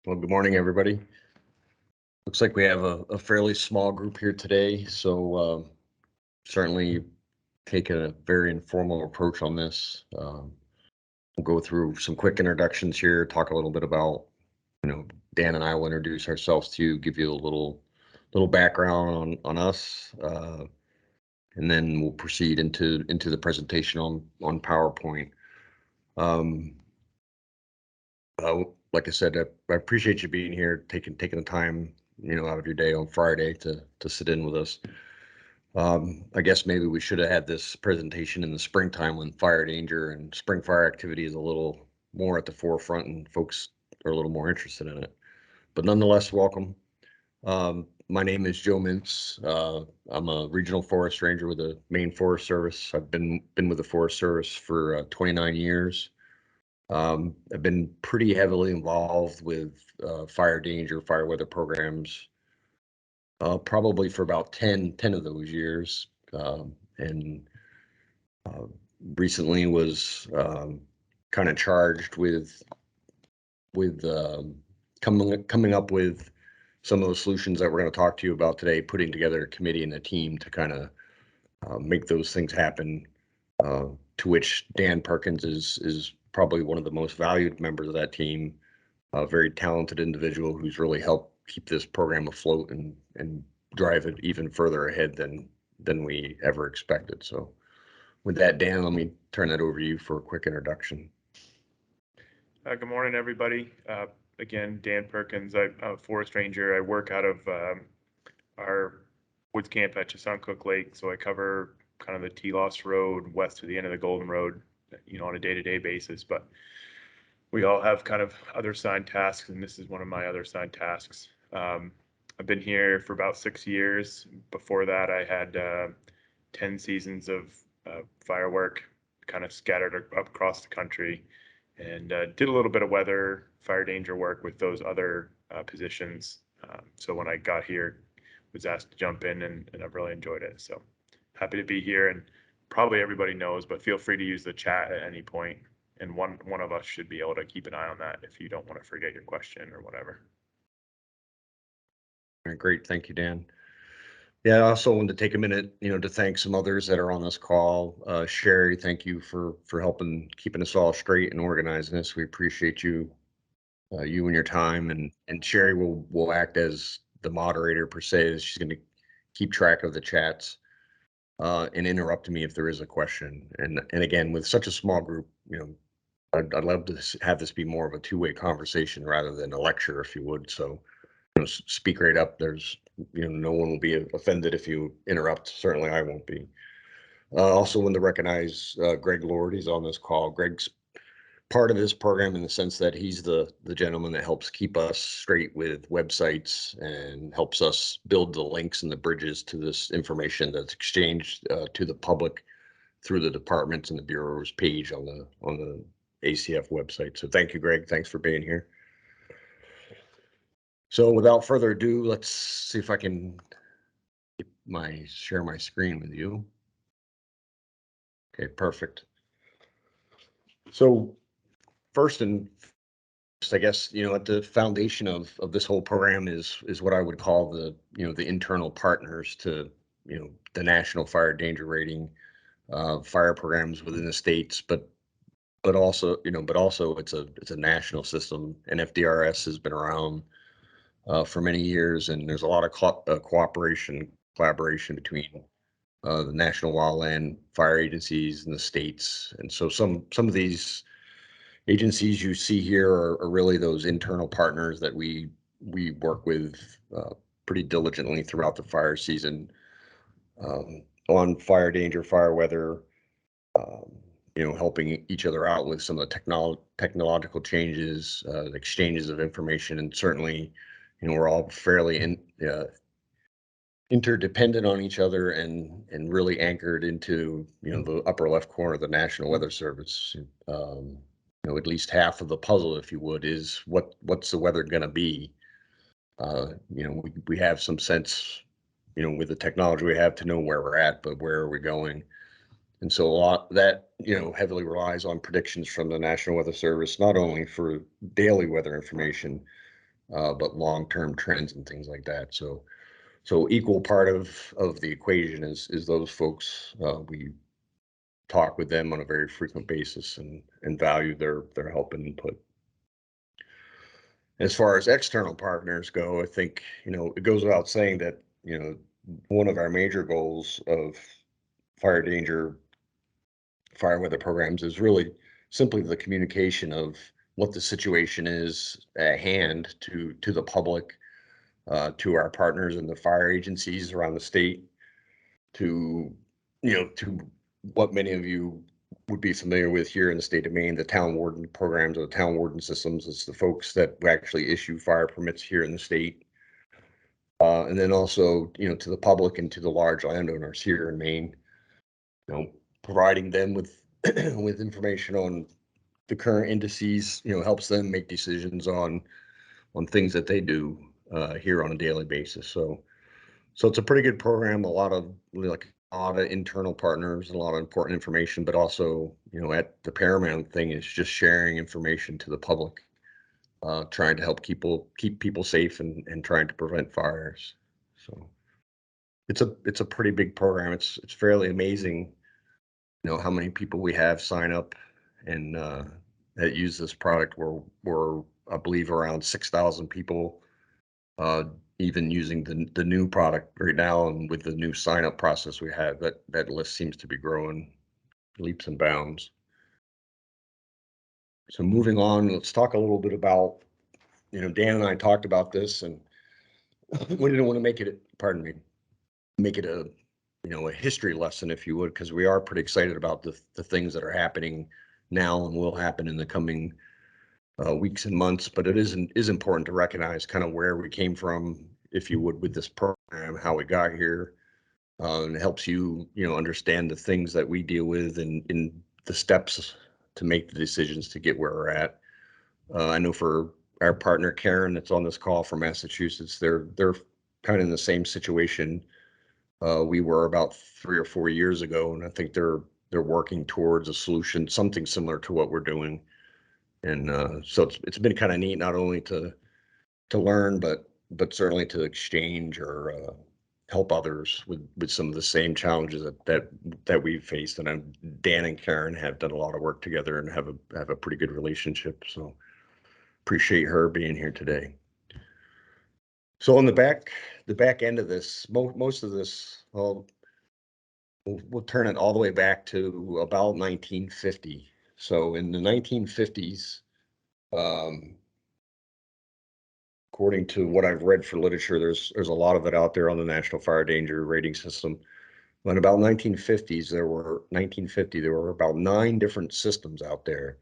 Well, good morning, everybody. Looks like we have a fairly small group here today, so certainly take a very informal approach on this. We'll go through some quick introductions here, talk a little bit about, Dan and I will introduce ourselves to you, give you a little background on us, and then we'll proceed into the presentation on PowerPoint. Like I said, I appreciate you being here, taking the time, out of your day on Friday to sit in with us. I guess maybe we should have had this presentation in the springtime when fire danger and spring fire activity is a little more at the forefront and folks are a little more interested in it. But nonetheless, welcome. My name is Joe Mintz. I'm a regional forest ranger with the Maine Forest Service. I've been with the Forest Service for 29 years. I've been pretty heavily involved with fire danger, fire weather programs, probably for about 10 of those years. And recently was kind of charged with coming up with some of the solutions that we're going to talk to you about today, putting together a committee and a team to kind of make those things happen, to which Dan Perkins is probably one of the most valued members of that team, a very talented individual who's really helped keep this program afloat and drive it even further ahead than we ever expected. So with that, Dan, let me turn that over to you for a quick introduction. Good morning, everybody. Again, Dan Perkins. I'm a forest ranger. I work out of our woods camp at Chesuncook Lake, so I cover kind of the T-Loss Road west to the end of the Golden Road, on a day-to-day basis. But we all have kind of other assigned tasks, and this is one of my other assigned tasks. I've been here for about 6 years. Before that, I had 10 seasons of firework kind of scattered up across the country, and did a little bit of weather, fire danger work with those other positions. So when I got here, was asked to jump in, and I've really enjoyed it. So happy to be here, and probably everybody knows, but feel free to use the chat at any point, and one of us should be able to keep an eye on that if you don't want to forget your question or whatever. All right, great, thank you, Dan. Yeah, I also wanted to take a minute, to thank some others that are on this call. Sherry, thank you for helping keeping us all straight and organizing this. We appreciate you and your time. And Sherry will act as the moderator per se. She's going to keep track of the chats and interrupt me if there is a question. And again, with such a small group, I'd love to have this be more of a two-way conversation rather than a lecture, if you would. So, speak right up. There's, no one will be offended if you interrupt. Certainly I won't be. Also want to recognize Greg Lord. He's on this call. Greg's part of this program in the sense that he's the gentleman that helps keep us straight with websites and helps us build the links and the bridges to this information that's exchanged to the public through the departments and the Bureau's page on the ACF website. So thank you, Greg. Thanks for being here. So without further ado, let's see if I can share my screen with you. Okay, perfect. So first and I guess, at the foundation of this whole program is what I would call the internal partners to, the national fire danger rating, fire programs within the states, but also it's a national system. NFDRS has been around for many years, and there's a lot of collaboration between the National Wildland fire agencies and the states. And so some of these agencies you see here are really those internal partners that we work with pretty diligently throughout the fire season, on fire danger, fire weather, helping each other out with some of the technological changes, exchanges of information, and certainly, we're all fairly interdependent on each other and really anchored into, the upper left corner of the National Weather Service. At least half of the puzzle, if you would, is what's the weather going to be. We have some sense, with the technology we have to know where we're at, but where are we going? And so a lot that, heavily relies on predictions from the National Weather Service, not only for daily weather information, but long-term trends and things like that. So equal part of the equation is those folks. We talk with them on a very frequent basis and value their help and input. As far as external partners go, I think, it goes without saying that, one of our major goals of fire danger, fire weather programs is really simply the communication of what the situation is at hand to the public, to our partners in the fire agencies around the state, to to what many of you would be familiar with here in the state of Maine, the town warden programs or the town warden systems. It's the folks that actually issue fire permits here in the state. And then also, to the public and to the large landowners here in Maine, providing them with with information on the current indices, helps them make decisions on things that they do here on a daily basis. So it's a pretty good program. A lot of internal partners, and a lot of important information, but also, at the paramount thing is just sharing information to the public, trying to help keep people safe and trying to prevent fires. So it's a pretty big program. It's fairly amazing, how many people we have sign up and that use this product. We're I believe around 6,000 people even using the new product right now, and with the new sign up process we have, that list seems to be growing leaps and bounds. So moving on, let's talk a little bit about, Dan and I talked about this, and we didn't want to make it a a history lesson, if you would, because we are pretty excited about the things that are happening now and will happen in the coming weeks and months. But it is important to recognize kind of where we came from, if you would, with this program, how we got here, and it helps you, understand the things that we deal with and in the steps to make the decisions to get where we're at. I know for our partner Karen, that's on this call from Massachusetts, they're kind of in the same situation we were about 3 or 4 years ago, and I think they're working towards a solution, something similar to what we're doing. And so it's been kind of neat, not only to learn, but certainly to exchange or help others with some of the same challenges that we've faced. And Dan and Karen have done a lot of work together and have a pretty good relationship. So appreciate her being here today. So on the back end of this, most of this, well, we'll turn it all the way back to about 1950. So in the 1950s, according to what I've read for literature, there's a lot of it out there on the National Fire Danger Rating System. But about 1950, there were about 9 different systems out there.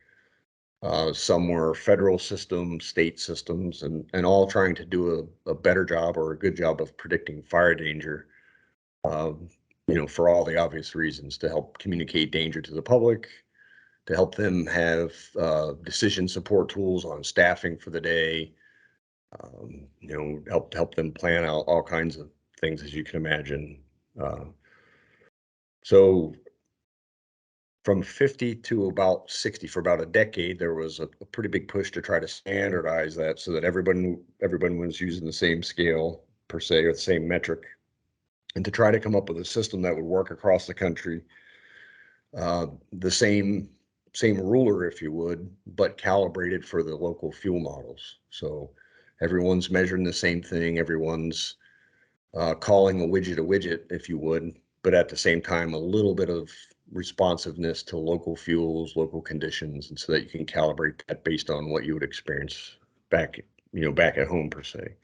Some were federal systems, state systems, and all trying to do a better job or a good job of predicting fire danger. For all the obvious reasons, to help communicate danger to the public, to help them have decision support tools on staffing for the day, help them plan out all kinds of things, as you can imagine. So from 50 to about 60, for about a decade, there was a pretty big push to try to standardize that so that everyone was using the same scale per se, or the same metric, and to try to come up with a system that would work across the country. The same ruler, if you would, but calibrated for the local fuel models. So everyone's measuring the same thing. Everyone's calling a widget, if you would, but at the same time, a little bit of responsiveness to local fuels, local conditions, and so that you can calibrate that based on what you would experience back at home per se.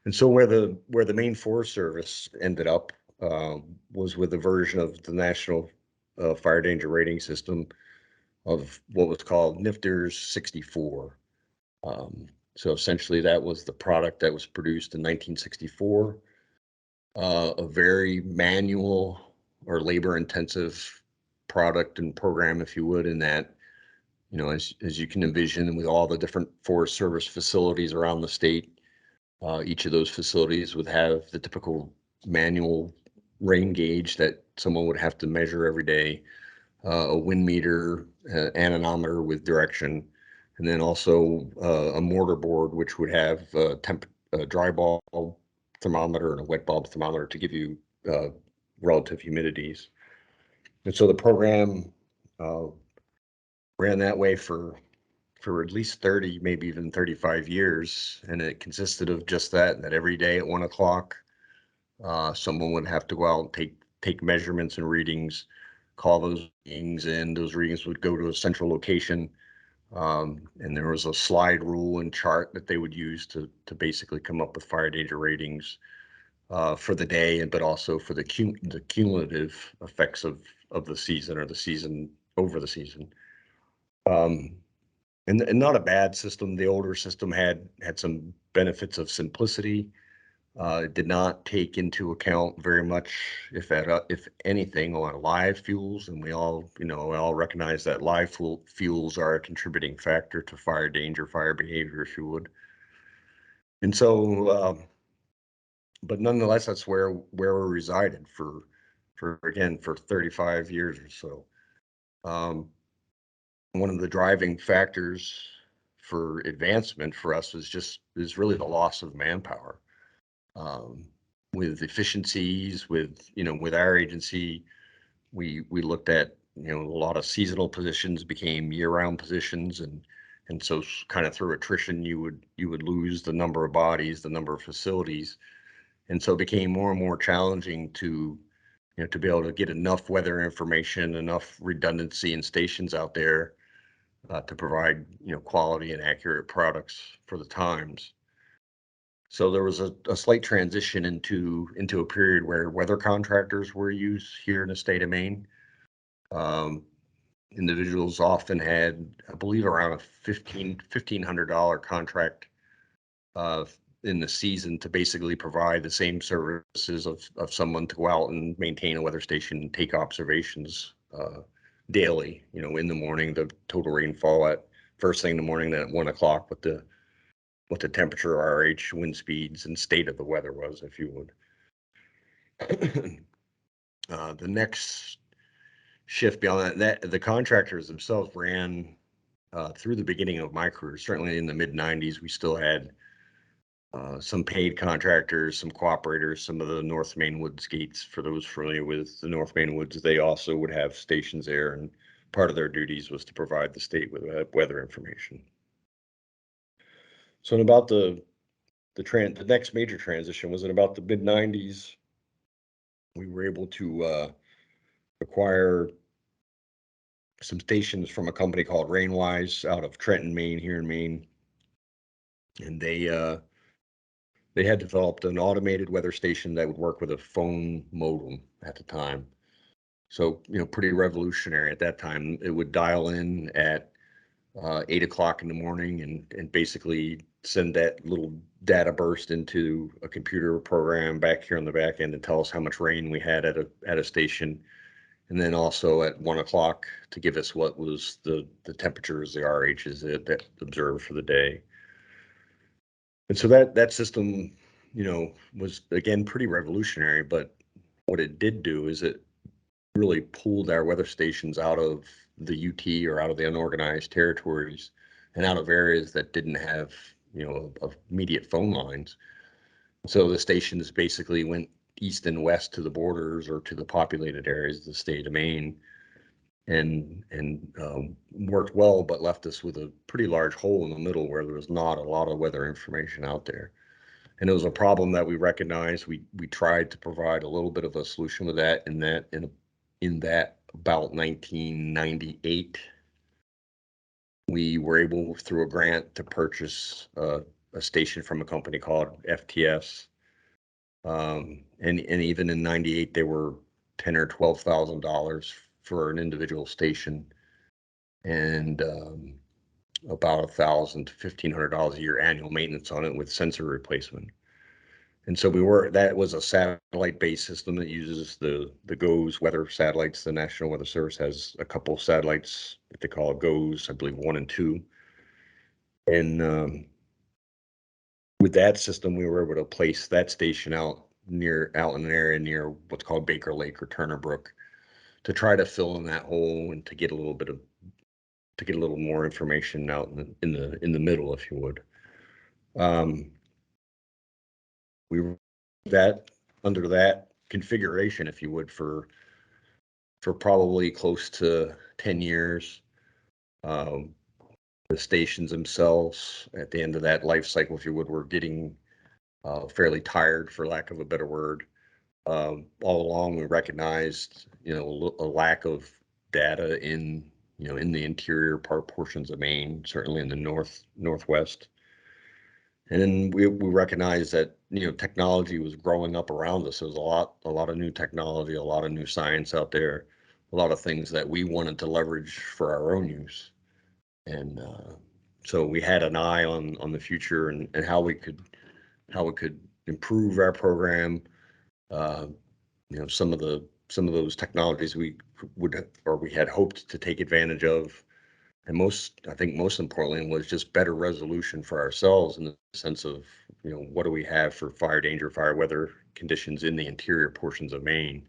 And so where the Maine Forest Service ended up was with a version of the National Fire Danger Rating System of what was called NFTRS 64. So essentially, that was the product that was produced in 1964. A very manual or labor-intensive product and program, if you would, in that, as you can envision, with all the different Forest Service facilities around the state, each of those facilities would have the typical manual rain gauge that someone would have to measure every day, a wind meter, anemometer with direction, and then also a mortar board, which would have a dry bulb thermometer and a wet bulb thermometer to give you relative humidities. And so the program ran that way for at least 30, maybe even 35 years. And it consisted of just that every day at 1 o'clock, someone would have to go out and take measurements and readings, call those readings in. Those readings would go to a central location. And there was a slide rule and chart that they would use to basically come up with fire danger ratings for the day, but also for the cumulative effects of the season, or the season over the season. And not a bad system. The older system had some benefits of simplicity. It did not take into account very much, if anything, on live fuels, and we all recognize that live fuels are a contributing factor to fire danger, fire behavior, if you would. And so, but nonetheless, that's where we resided for 35 years or so. One of the driving factors for advancement for us is really the loss of manpower. With efficiencies, with our agency, we looked at, a lot of seasonal positions became year-round positions, and so kind of through attrition, you would lose the number of bodies, the number of facilities, and so it became more and more challenging to be able to get enough weather information, enough redundancy in stations out there to provide quality and accurate products for the times. So there was a slight transition into a period where weather contractors were used here in the state of Maine. Individuals often had, I believe, around a $1,500 contract in the season to basically provide the same services of someone to go out and maintain a weather station and take observations daily. In the morning, the total rainfall at first thing in the morning, then at 1 o'clock, what the temperature, RH, wind speeds, and state of the weather was, if you would. The next shift beyond that, the contractors themselves ran through the beginning of my career. Certainly in the mid-90s, we still had some paid contractors, some cooperators, some of the North Maine Woods gates. For those familiar with the North Maine Woods, they also would have stations there, and part of their duties was to provide the state with weather information. So in about the next major transition was in about the mid-90s. We were able to acquire some stations from a company called Rainwise out of Trenton, Maine, here in Maine, and they had developed an automated weather station that would work with a phone modem at the time. So pretty revolutionary at that time. It would dial in at 8 o'clock in the morning and basically send that little data burst into a computer program back here on the back end and tell us how much rain we had at a station. And then also at 1 o'clock to give us what was the temperatures, the RHs that observed for the day. And so that system, was again pretty revolutionary. But what it did do is it really pulled our weather stations out of the UT or out of the unorganized territories and out of areas that didn't have, immediate phone lines. So the stations basically went east and west to the borders or to the populated areas of the state of Maine, and worked well, but left us with a pretty large hole in the middle where there was not a lot of weather information out there. And it was a problem that we recognized. We tried to provide a little bit of a solution with that in that about 1998. We were able, through a grant, to purchase a station from a company called FTS. And even in 98, they were $10,000 or $12,000 for an individual station, and about $1,000 to $1,500 a year annual maintenance on it with sensor replacement. And so that was a satellite-based system that uses the GOES weather satellites. The National Weather Service has a couple of satellites that they call GOES, I believe 1 and 2. And with that system, we were able to place that station out in an area near what's called Baker Lake or Turner Brook to try to fill in that hole and to get a little bit of get a little more information out in the middle, if you would. We were that under that configuration, if you would, for probably close to 10 years. The stations themselves, at the end of that life cycle, if you would, were getting fairly tired, for lack of a better word. All along, we recognized, a lack of data in the interior portions of Maine, certainly in the northwest. And then we recognized that technology was growing up around us. There was a lot of new technology, a lot of new science out there, a lot of things that we wanted to leverage for our own use. And so we had an eye on the future and how we could improve our program. Some of those technologies we had hoped to take advantage of, and I think most importantly was just better resolution for ourselves in the sense of what do we have for fire danger, fire weather conditions in the interior portions of Maine.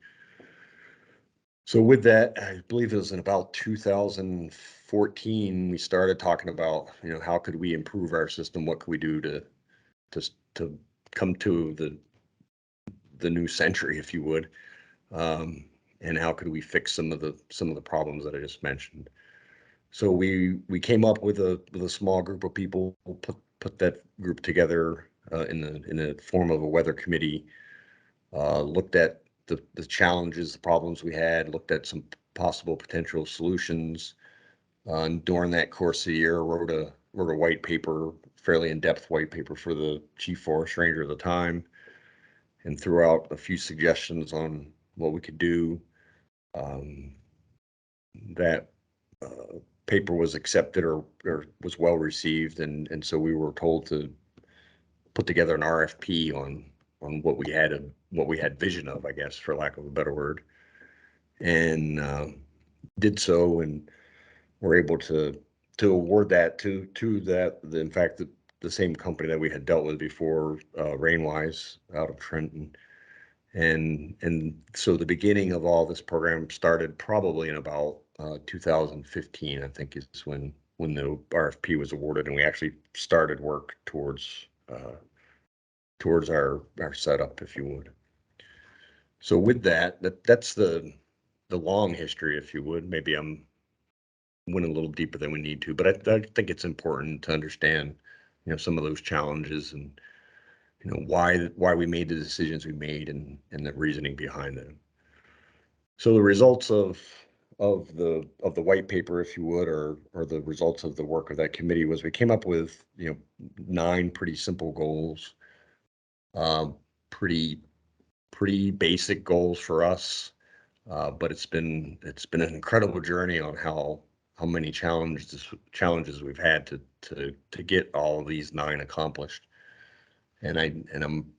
So with that, I believe it was in about 2014 we started talking about how could we improve our system, what could we do to come to the new century, if you would, and how could we fix some of the problems that I just mentioned. So we came up with a small group of people, put that group together in the form of a weather committee, looked at the challenges, the problems we had, looked at some possible potential solutions. And during that course of the year, wrote a white paper, fairly in-depth white paper for the chief forest ranger at the time, and threw out a few suggestions on what we could do. That paper was accepted or was well received, and so we were told to put together an RFP on what we had vision of, I guess, for lack of a better word, and did so, and were able to award that to in fact the same company that we had dealt with before, Rainwise out of Trenton. And so the beginning of all this program started probably in about 2015, I think, is when the RFP was awarded, and we actually started work towards our setup, if you would. So with that's the long history, if you would. Maybe I'm went a little deeper than we need to, but I think it's important to understand, some of those challenges and why we made the decisions we made and the reasoning behind them. So the results of the white paper, if you would, or the results of the work of that committee, was we came up with 9 pretty simple goals, pretty basic goals for us, but it's been an incredible journey on how many challenges we've had to get all of these 9 accomplished. And I'm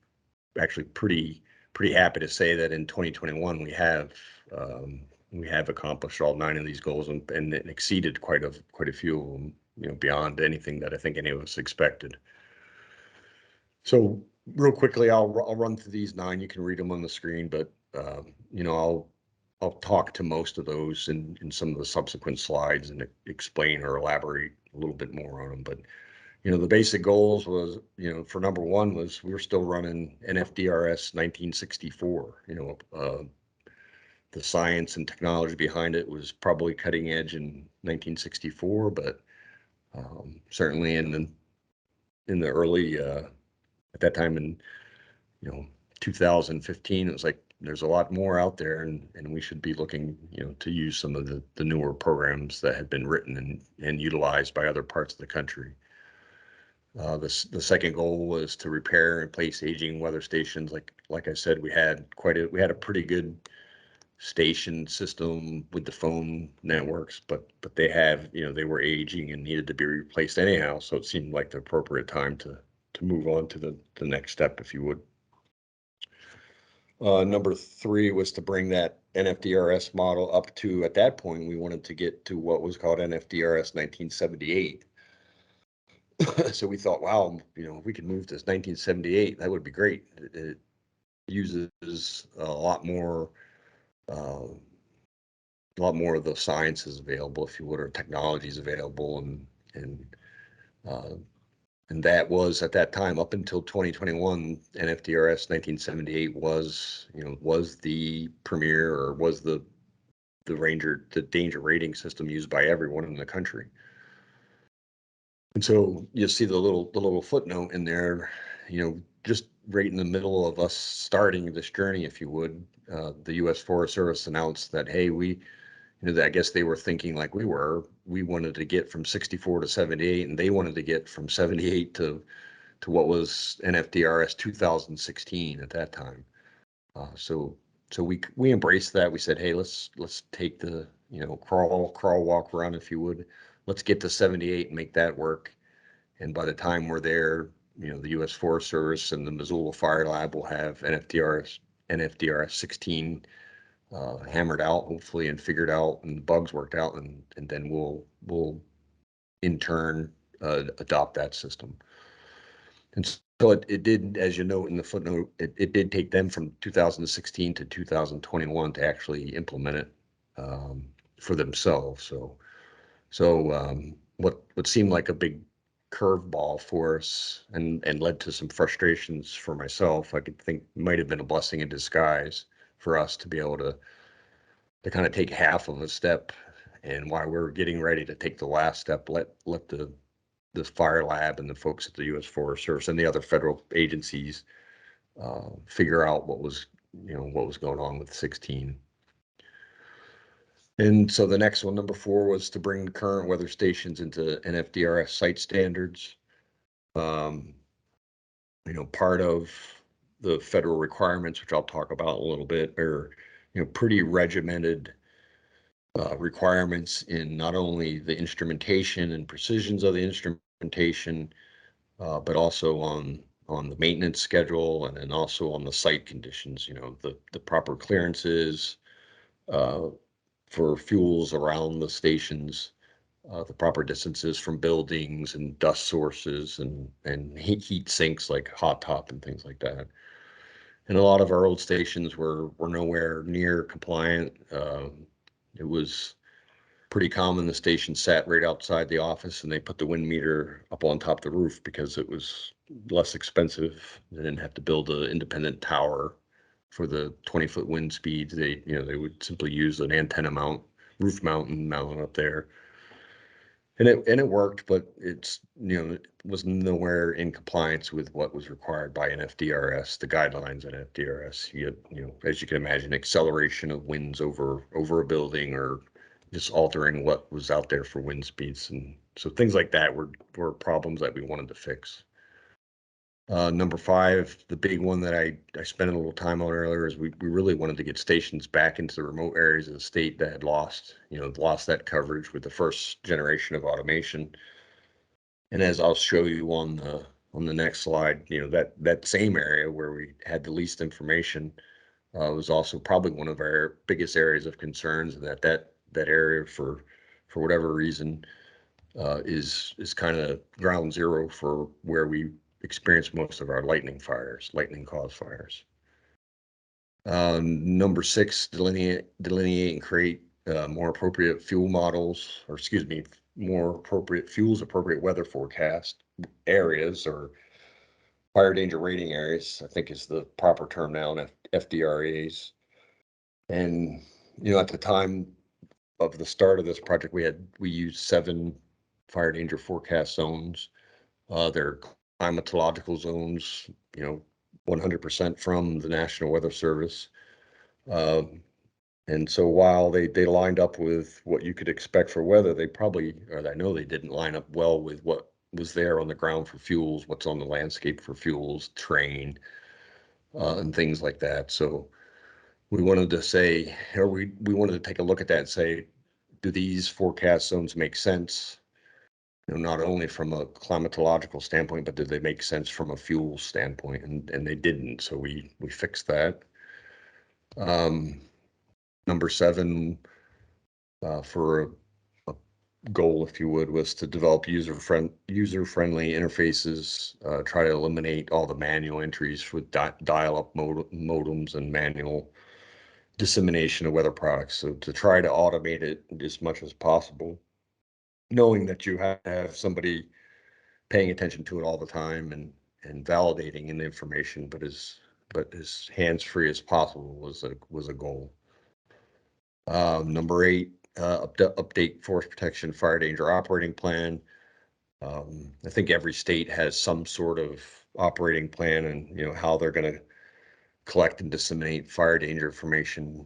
actually pretty happy to say that in 2021 we have accomplished all 9 of these goals and exceeded quite a few of them, beyond anything that I think any of us expected. So real quickly, I'll run through these 9. You can read them on the screen, but I'll talk to most of those in some of the subsequent slides and explain or elaborate a little bit more on them. But the basic goals was, for number 1 was we were still running NFDRS 1964. The science and technology behind it was probably cutting edge in 1964, but certainly in the early at that time in 2015, it was like there's a lot more out there, and we should be looking to use some of the newer programs that have been written and utilized by other parts of the country. The second goal was to repair and replace aging weather stations. Like I said, we had a pretty good station system with the phone networks, but they were aging and needed to be replaced anyhow. So it seemed like the appropriate time to move on to the next step, if you would. Number 3 was to bring that NFDRS model up to, at that point, we wanted to get to what was called NFDRS 1978. So we thought, wow, if we could move to 1978, that would be great. It uses a lot more a lot more of the science is available, if you would, or technology is available, uh, and that was at that time up until 2021, NFDRS 1978 was, was the premier, or was the danger rating system used by everyone in the country. And so you see the little footnote in there, just right in the middle of us starting this journey, if you would, the U.S. Forest Service announced that, hey, I guess they were thinking like we wanted to get from 64 to 78, and they wanted to get from 78 to what was NFDRS 2016 at that time. So we embraced that. We said, hey, let's take the, crawl, walk, run, if you would. Let's get to 78 and make that work. And by the time we're there, the U.S. Forest Service and the Missoula Fire Lab will have NFDRS 16 hammered out, hopefully, and figured out, and the bugs worked out, and then we'll in turn adopt that system. And so it did, as you note in the footnote, it did take them from 2016 to 2021 to actually implement it for themselves. So what seemed like a big curveball for us, and led to some frustrations for myself, I could think might have been a blessing in disguise for us to be able to kind of take half of a step, and while we're getting ready to take the last step, let the fire lab and the folks at the U.S. Forest Service and the other federal agencies figure out what was going on with 16. And so the next one, number 4, was to bring current weather stations into NFDRS site standards. Part of the federal requirements, which I'll talk about a little bit, are pretty regimented requirements in not only the instrumentation and precisions of the instrumentation, but also on the maintenance schedule, and then also on the site conditions, the proper clearances for fuels around the stations, the proper distances from buildings and dust sources, and heat sinks like hot top and things like that. And a lot of our old stations were nowhere near compliant. It was pretty common the station sat right outside the office, and they put the wind meter up on top of the roof because it was less expensive. They didn't have to build an independent tower for the 20-foot wind speeds. They would simply use an antenna mount, roof mount, and mount it up there. And it worked, but it was nowhere in compliance with what was required by NFDRS, the guidelines in NFDRS. As you can imagine, acceleration of winds over a building, or just altering what was out there for wind speeds, and so things like that were problems that we wanted to fix. Number 5, the big one that I spent a little time on earlier, is we really wanted to get stations back into the remote areas of the state that had lost that coverage with the first generation of automation. And as I'll show you on the next slide, that same area where we had the least information was also probably one of our biggest areas of concerns, and that area, for whatever reason, is kind of ground zero for where we experience most of our lightning caused fires. Number 6, delineate and create more appropriate fuel models, or excuse me, more appropriate fuels, appropriate weather forecast areas, or fire danger rating areas, I think is the proper term now in FDRAs. And at the time of the start of this project, we used 7 fire danger forecast zones. They're climatological zones, 100% from the National Weather Service. And so while they lined up with what you could expect for weather, I know they didn't line up well with what was there on the ground for fuels, what's on the landscape for fuels, terrain, and things like that. So we wanted to say, or we wanted to take a look at that and say, do these forecast zones make sense? Not only from a climatological standpoint, but did they make sense from a fuel standpoint? And they didn't, so we fixed that. Number 7, for a goal, if you would, was to develop user-friendly interfaces, try to eliminate all the manual entries with dial-up modems and manual dissemination of weather products. So to try to automate it as much as possible, knowing that you have to have somebody paying attention to it all the time and validating in the information, but as hands-free as possible was a goal. Number 8, update forest protection fire danger operating plan. I think every state has some sort of operating plan and how they're going to collect and disseminate fire danger information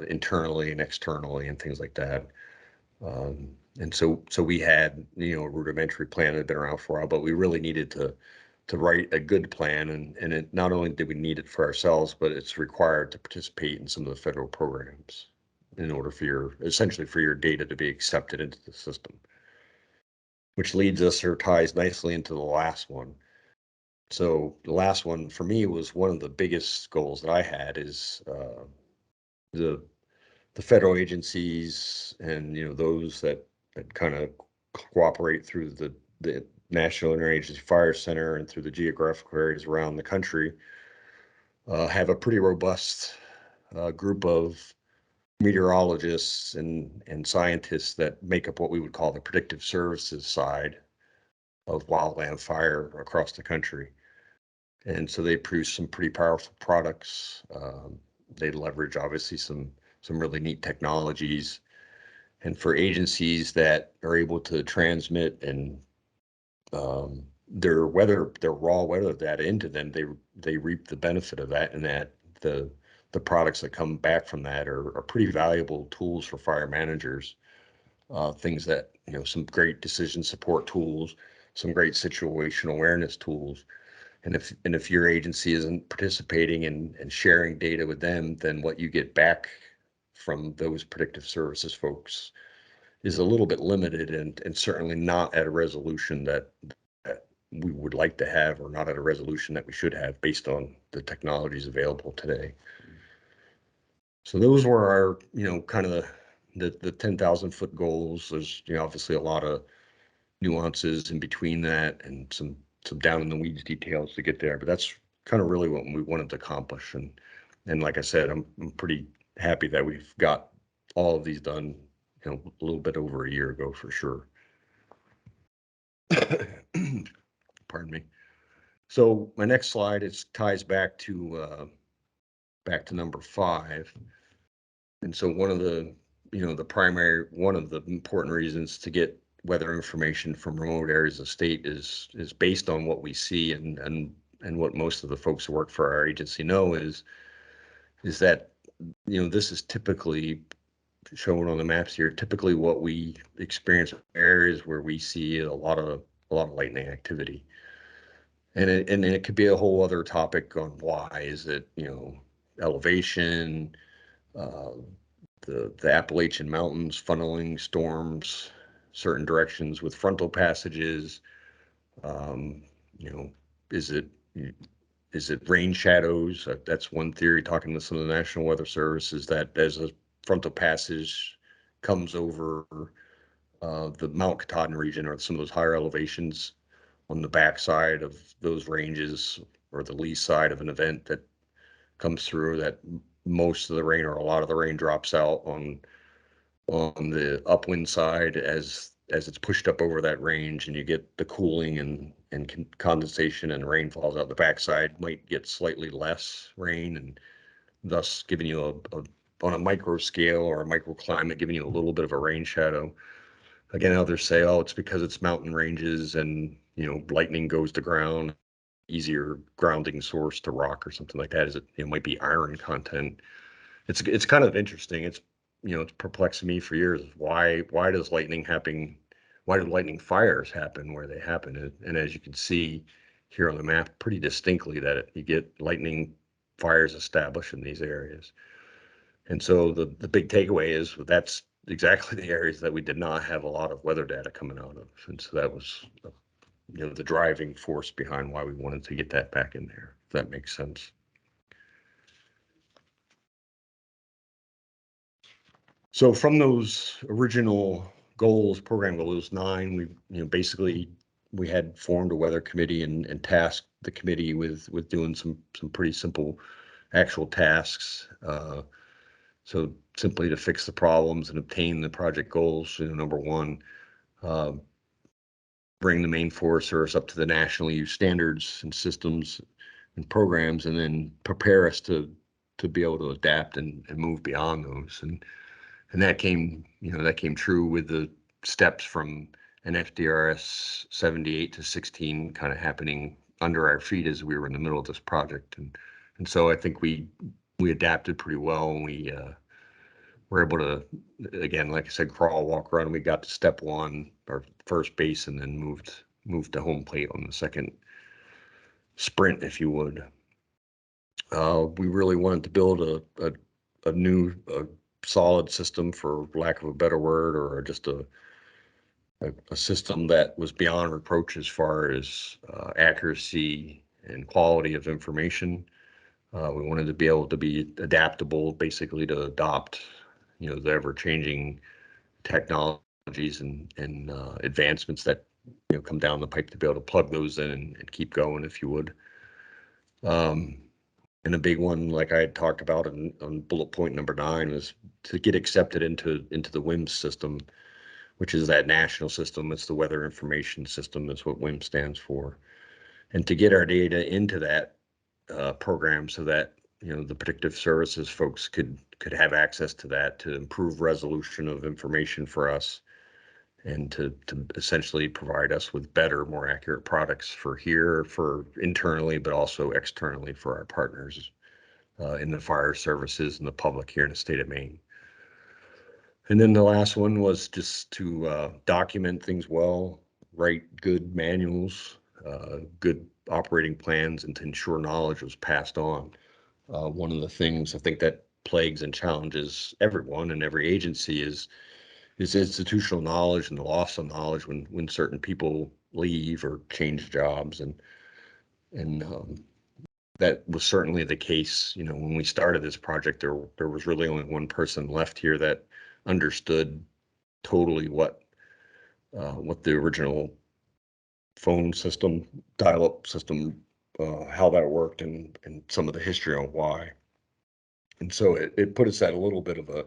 internally and externally and things like that. And so we had a rudimentary plan that had been around for a while, but we really needed to write a good plan, and it not only did we need it for ourselves, but it's required to participate in some of the federal programs in order for essentially for your data to be accepted into the system. Which leads us or ties nicely into the last one. So the last one for me was one of the biggest goals that I had is the federal agencies and those that kind of cooperate through the National Interagency Fire Center and through the geographical areas around the country have a pretty robust group of meteorologists and scientists that make up what we would call the predictive services side of wildland fire across the country. And so they produce some pretty powerful products. They leverage obviously some really neat technologies. And for agencies that are able to transmit and their raw weather data into them, they reap the benefit of that, and that the products that come back from that are pretty valuable tools for fire managers. Things that some great decision support tools, some great situational awareness tools. And if your agency isn't participating and sharing data with them, then what you get back from those predictive services folks is a little bit limited and certainly not at a resolution that we would like to have, or not at a resolution that we should have based on the technologies available today. So those were our, kind of the 10,000-foot goals. There's, obviously a lot of nuances in between that and some down in the weeds details to get there, but that's kind of really what we wanted to accomplish. And like I said, I'm pretty happy that we've got all of these done, a little bit over a year ago for sure. Pardon me. So my next slide ties back to number 5. And so one of the important reasons to get weather information from remote areas of the state is based on what we see and what most of the folks who work for our agency know is that this is typically shown on the maps here, typically what we experience in areas where we see a lot of lightning activity. And it could be a whole other topic on why. Is it elevation, the Appalachian Mountains funneling storms certain directions with frontal passages? Is it rain shadows? That's one theory, talking to some of the National Weather Service, is that as a frontal passage comes over the Mount Katahdin region or some of those higher elevations on the backside of those ranges, or the lee side of an event that comes through, that most of the rain or a lot of the rain drops out on the upwind side as it's pushed up over that range, and you get the cooling and condensation, and rain falls out the backside. Might get slightly less rain, and thus giving you on a micro scale or a microclimate, giving you a little bit of a rain shadow. Again, others say, oh, it's because it's mountain ranges and lightning goes to ground, easier grounding source to rock or something like that. Is it might be iron content. It's kind of interesting. It's perplexed me for years. Why does lightning happen? Why do lightning fires happen where they happen? And as you can see here on the map, pretty distinctly, that you get lightning fires established in these areas. And so the big takeaway is that's exactly the areas that we did not have a lot of weather data coming out of. And so that was the driving force behind why we wanted to get that back in there, if that makes sense. So from those original goals, program goals, 9, basically we had formed a weather committee and tasked the committee with doing some pretty simple actual tasks. So simply to fix the problems and obtain the project goals, number one, bring the Maine Forest Service up to the nationally used standards and systems and programs, and then prepare us to be able to adapt and move beyond those. And that came true with the steps from an FDRS 78 to 16 kind of happening under our feet as we were in the middle of this project. And so I think we adapted pretty well, and we were able to, again, like I said, crawl, walk, run. We got to step one, our first base, and then moved to home plate on the second sprint, if you would. We really wanted to build a new solid system, for lack of a better word, or just a system that was beyond reproach as far as accuracy and quality of information. We wanted to be able to be adaptable, basically to adopt, the ever-changing technologies and advancements that come down the pipe, to be able to plug those in and keep going, if you would. And a big one, like I had talked about on bullet point number 9, was to get accepted into the WIMS system, which is that national system. It's the Weather Information System. That's what WIMS stands for. And to get our data into that program, so that the predictive services folks could have access to that, to improve resolution of information for us, and to essentially provide us with better, more accurate products for internally, but also externally for our partners in the fire services and the public here in the state of Maine. And then the last one was just to document things well, write good manuals, good operating plans, and to ensure knowledge was passed on. One of the things I think that plagues and challenges everyone and every agency is institutional knowledge and the loss of knowledge when certain people leave or change jobs, and that was certainly the case. When we started this project, there was really only one person left here that understood totally what the original phone system, dial-up system, how that worked, and some of the history on why. And so it put us at a little bit of a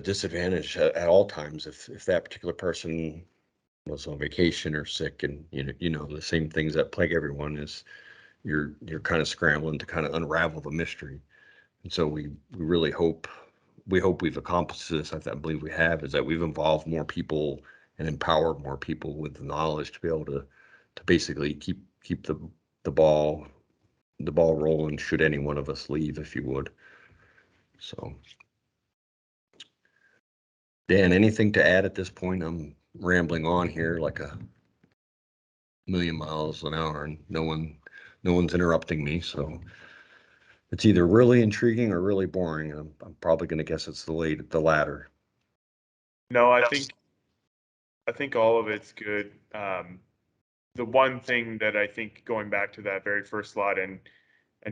disadvantage at all times if that particular person was on vacation or sick, and the same things that plague everyone is you're kind of scrambling to kind of unravel the mystery. And so we really hope we've accomplished this. I believe we have, is that we've involved more people and empowered more people with the knowledge to be able to basically keep the ball rolling should any one of us leave, if you would. So Dan, anything to add at this point? I'm rambling on here like a million miles an hour, and no one's interrupting me, so it's either really intriguing or really boring. I'm probably going to guess it's the latter. No, I think all of it's good. The one thing that I think, going back to that very first slide and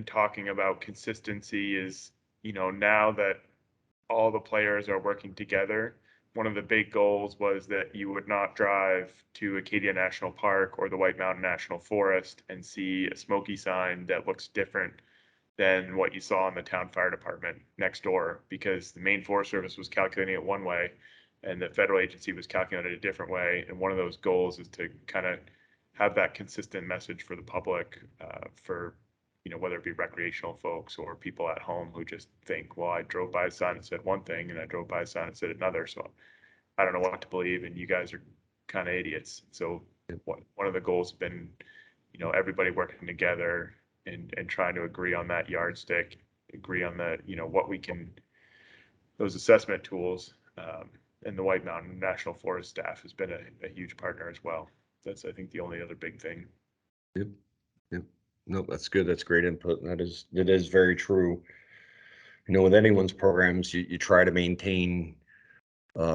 talking about consistency, is, now that all the players are working together, one of the big goals was that you would not drive to Acadia National Park or the White Mountain National Forest and see a smoky sign that looks different than what you saw in the town fire department next door, because the Maine Forest Service was calculating it one way and the federal agency was calculating it a different way. And one of those goals is to kind of have that consistent message for the public, for whether it be recreational folks or people at home who just think, well, I drove by a sign and said one thing, and I drove by a sign and said another, so I don't know what to believe, and you guys are kind of idiots. So one of the goals has been, everybody working together and trying to agree on that yardstick, agree on the, what we can, those assessment tools. And the White Mountain National Forest staff has been a huge partner as well. That's, I think, the only other big thing. Yep. No, that's good. That's great input. And it is very true. With anyone's programs, you try to maintain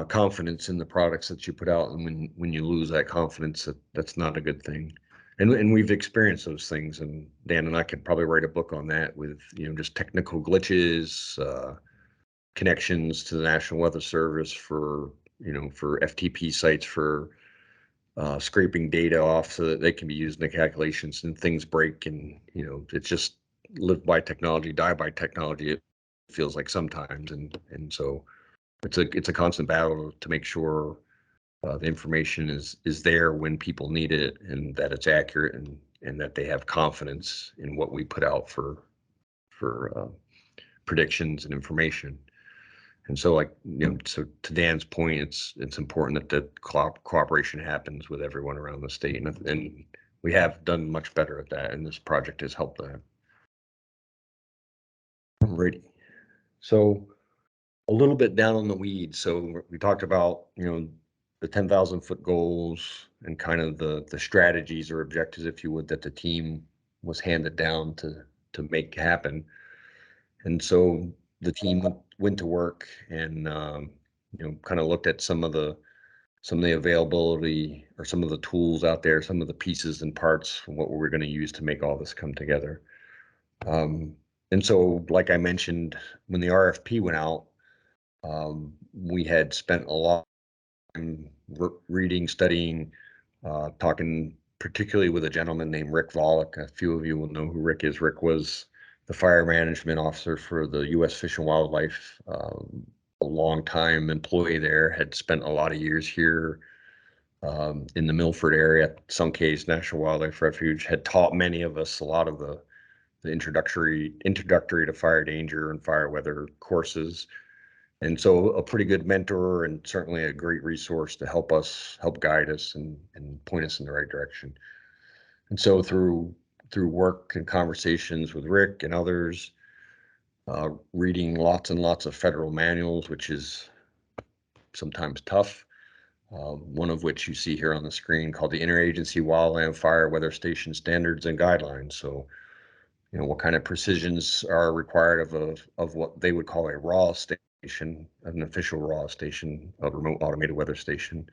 confidence in the products that you put out, and when you lose that confidence, that's not a good thing. And we've experienced those things, and Dan and I could probably write a book on that, with just technical glitches, connections to the National Weather Service for FTP sites for scraping data off so that they can be used in the calculations, and things break, and it's just live by technology, die by technology. feels like sometimes, and so it's a constant battle to make sure the information is there when people need it, and that it's accurate, and that they have confidence in what we put out for predictions and information. And so, like, so to Dan's point, it's important that the cooperation happens with everyone around the state, and we have done much better at that, and this project has helped that. Alrighty. So a little bit down on the weeds. So we talked about, the 10,000-foot goals and kind of the strategies or objectives, if you would, that the team was handed down to make happen. And so the team went to work and kind of looked at some of the availability or some of the tools out there, some of the pieces and parts, what we were going to use to make all this come together. And so, like I mentioned, when the RFP went out, we had spent a lot of time reading, studying, talking particularly with a gentleman named Rick Volek. A few of you will know who Rick is. Rick was the fire management officer for the U.S. Fish and Wildlife, a long-time employee there, had spent a lot of years here in the Milford area, Suncays National Wildlife Refuge, had taught many of us a lot of the introductory to fire danger and fire weather courses. And so a pretty good mentor, and certainly a great resource to help guide us and point us in the right direction. And so through work and conversations with Rick and others, reading lots and lots of federal manuals, which is sometimes tough, one of which you see here on the screen, called the Interagency Wildland Fire Weather Station Standards and Guidelines. So, what kind of precisions are required of what they would call a raw station, an official raw station, a remote automated weather station.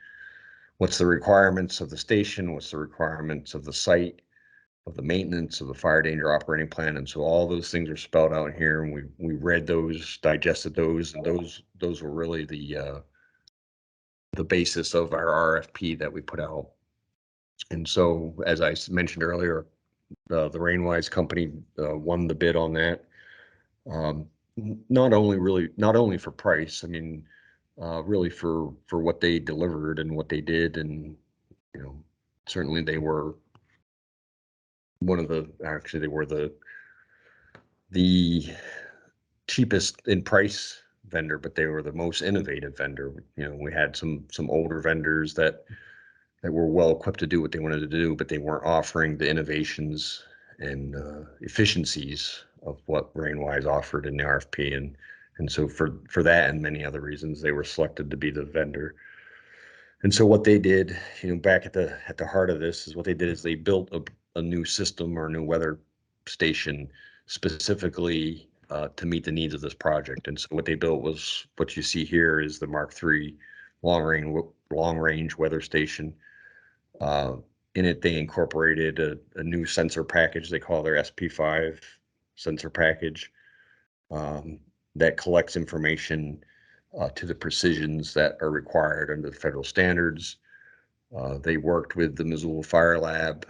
What's the requirements of the station? What's the requirements of the site, of the maintenance, of the fire danger operating plan? And so all those things are spelled out here, and we read those, digested those, and those were really the basis of our RFP that we put out. And so, as I mentioned earlier, the Rainwise company won the bid on that. Not only for price, I mean, really for what they delivered and what they did, and certainly they were they were the cheapest in price vendor, but they were the most innovative vendor. We had some older vendors that were well equipped to do what they wanted to do, but they weren't offering the innovations and efficiencies of what Rainwise offered in the RFP. And so for that and many other reasons, they were selected to be the vendor. And so what they did, back at the heart of this, is what they did is they built a new system or a new weather station specifically to meet the needs of this project. And so what they built was what you see here is the Mark III long range weather station. In it, they incorporated a new sensor package they call their Sp5 Sensor Package that collects information to the precisions that are required under the federal standards. They worked with the Missoula Fire Lab,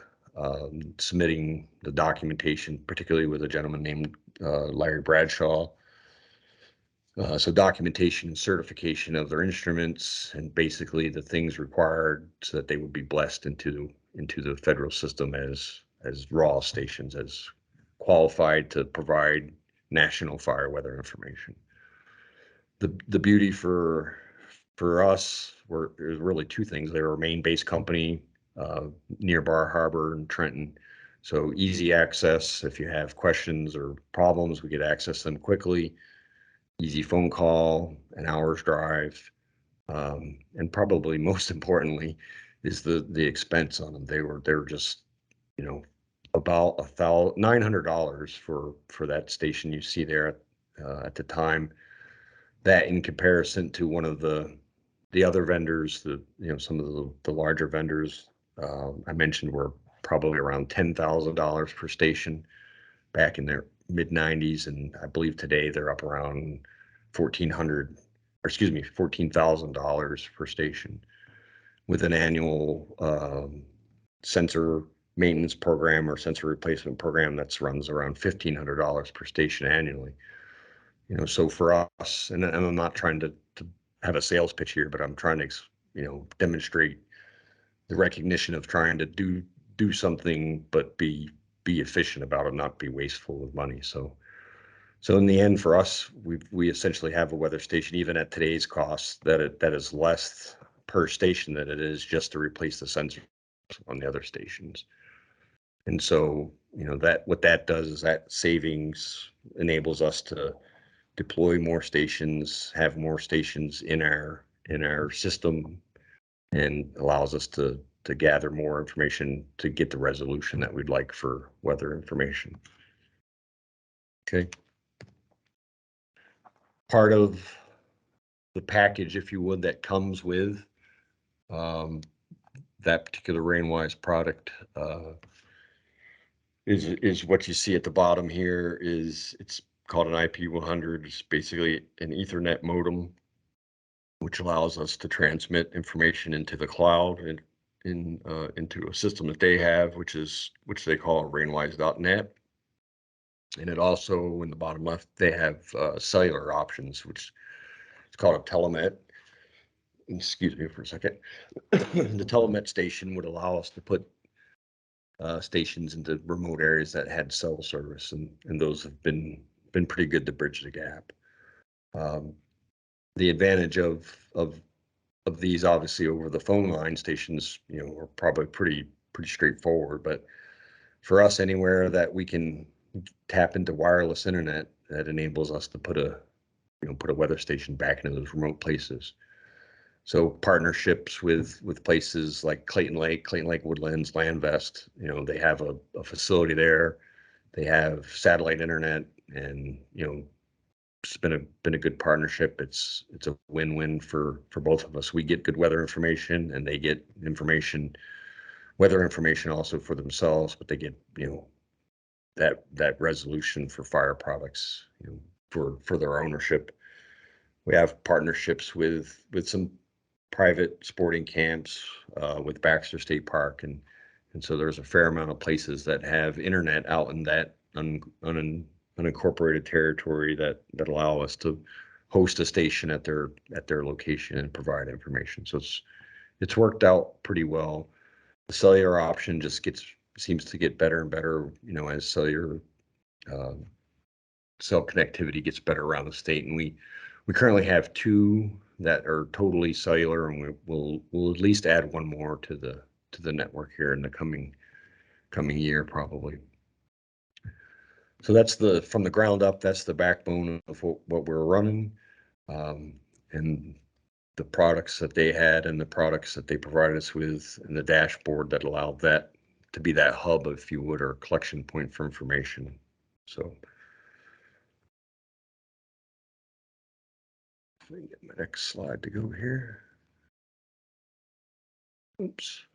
submitting the documentation, particularly with a gentleman named Larry Bradshaw. So documentation and certification of their instruments, and basically the things required so that they would be blessed into the federal system as raw stations, as qualified to provide national fire weather information. The beauty for us is really two things. They were a Maine-based company near Bar Harbor and Trenton, so easy access. If you have questions or problems, we could access them quickly. Easy phone call, an hour's drive, and probably most importantly is the expense on them. They were just about $900 for that station you see there at the time. That, in comparison to one of the other vendors, some of the larger vendors I mentioned, were probably around $10,000 per station back in their mid 90s, and I believe today they're up around $14,000 per station, with an annual sensor maintenance program or sensor replacement program that runs around $1,500 per station annually. So for us, and I'm not trying to have a sales pitch here, but I'm trying to, demonstrate the recognition of trying to do something, but be efficient about it, not be wasteful with money. So in the end, for us, we essentially have a weather station, even at today's cost, that is less per station than it is just to replace the sensors on the other stations. And so, that what that does is that savings enables us to deploy more stations, have more stations in our system, and allows us to gather more information to get the resolution that we'd like for weather information. Okay. Part of the package, if you would, that comes with that particular RainWise product is what you see at the bottom here. It's called an IP100. It's basically an Ethernet modem, which allows us to transmit information into the cloud and into a system that they have, which they call rainwise.net. And it also, in the bottom left, they have cellular options, which it's called a telemet. Excuse me for a second. The telemet station would allow us to put stations into remote areas that had cell service, and those have been pretty good to bridge the gap. The advantage of these, obviously, over the phone line stations, are probably pretty straightforward. But for us, anywhere that we can tap into wireless internet, that enables us to put a weather station back into those remote places. So partnerships with places like Clayton Lake Woodlands, Landvest, they have a facility there. They have satellite internet, and it's been a good partnership. It's a win-win for both of us. We get good weather information, and they get weather information also for themselves, but they get that resolution for fire products, for their ownership. We have partnerships with some private sporting camps, with Baxter State Park, and so there's a fair amount of places that have internet out in that unincorporated territory that allow us to host a station at their location and provide information. So it's worked out pretty well. The cellular option just seems to get better and better, as cellular cell connectivity gets better around the state, and we currently have 2 that are totally cellular, and we'll at least add 1 more to the network here in the coming year, probably. So that's from the ground up, that's the backbone of what we're running, and the products that they had and the products that they provided us with, and the dashboard that allowed that to be that hub, if you would, or collection point for information. So let me get my next slide to go here. Oops.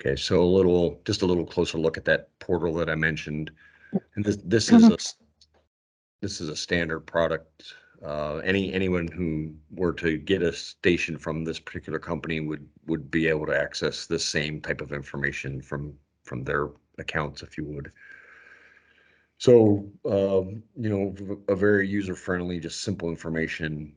Okay, so just a little closer look at that portal that I mentioned. And this is a standard product. Anyone who were to get a station from this particular company would be able to access this same type of information from their accounts, if you would. So, a very user-friendly, just simple information,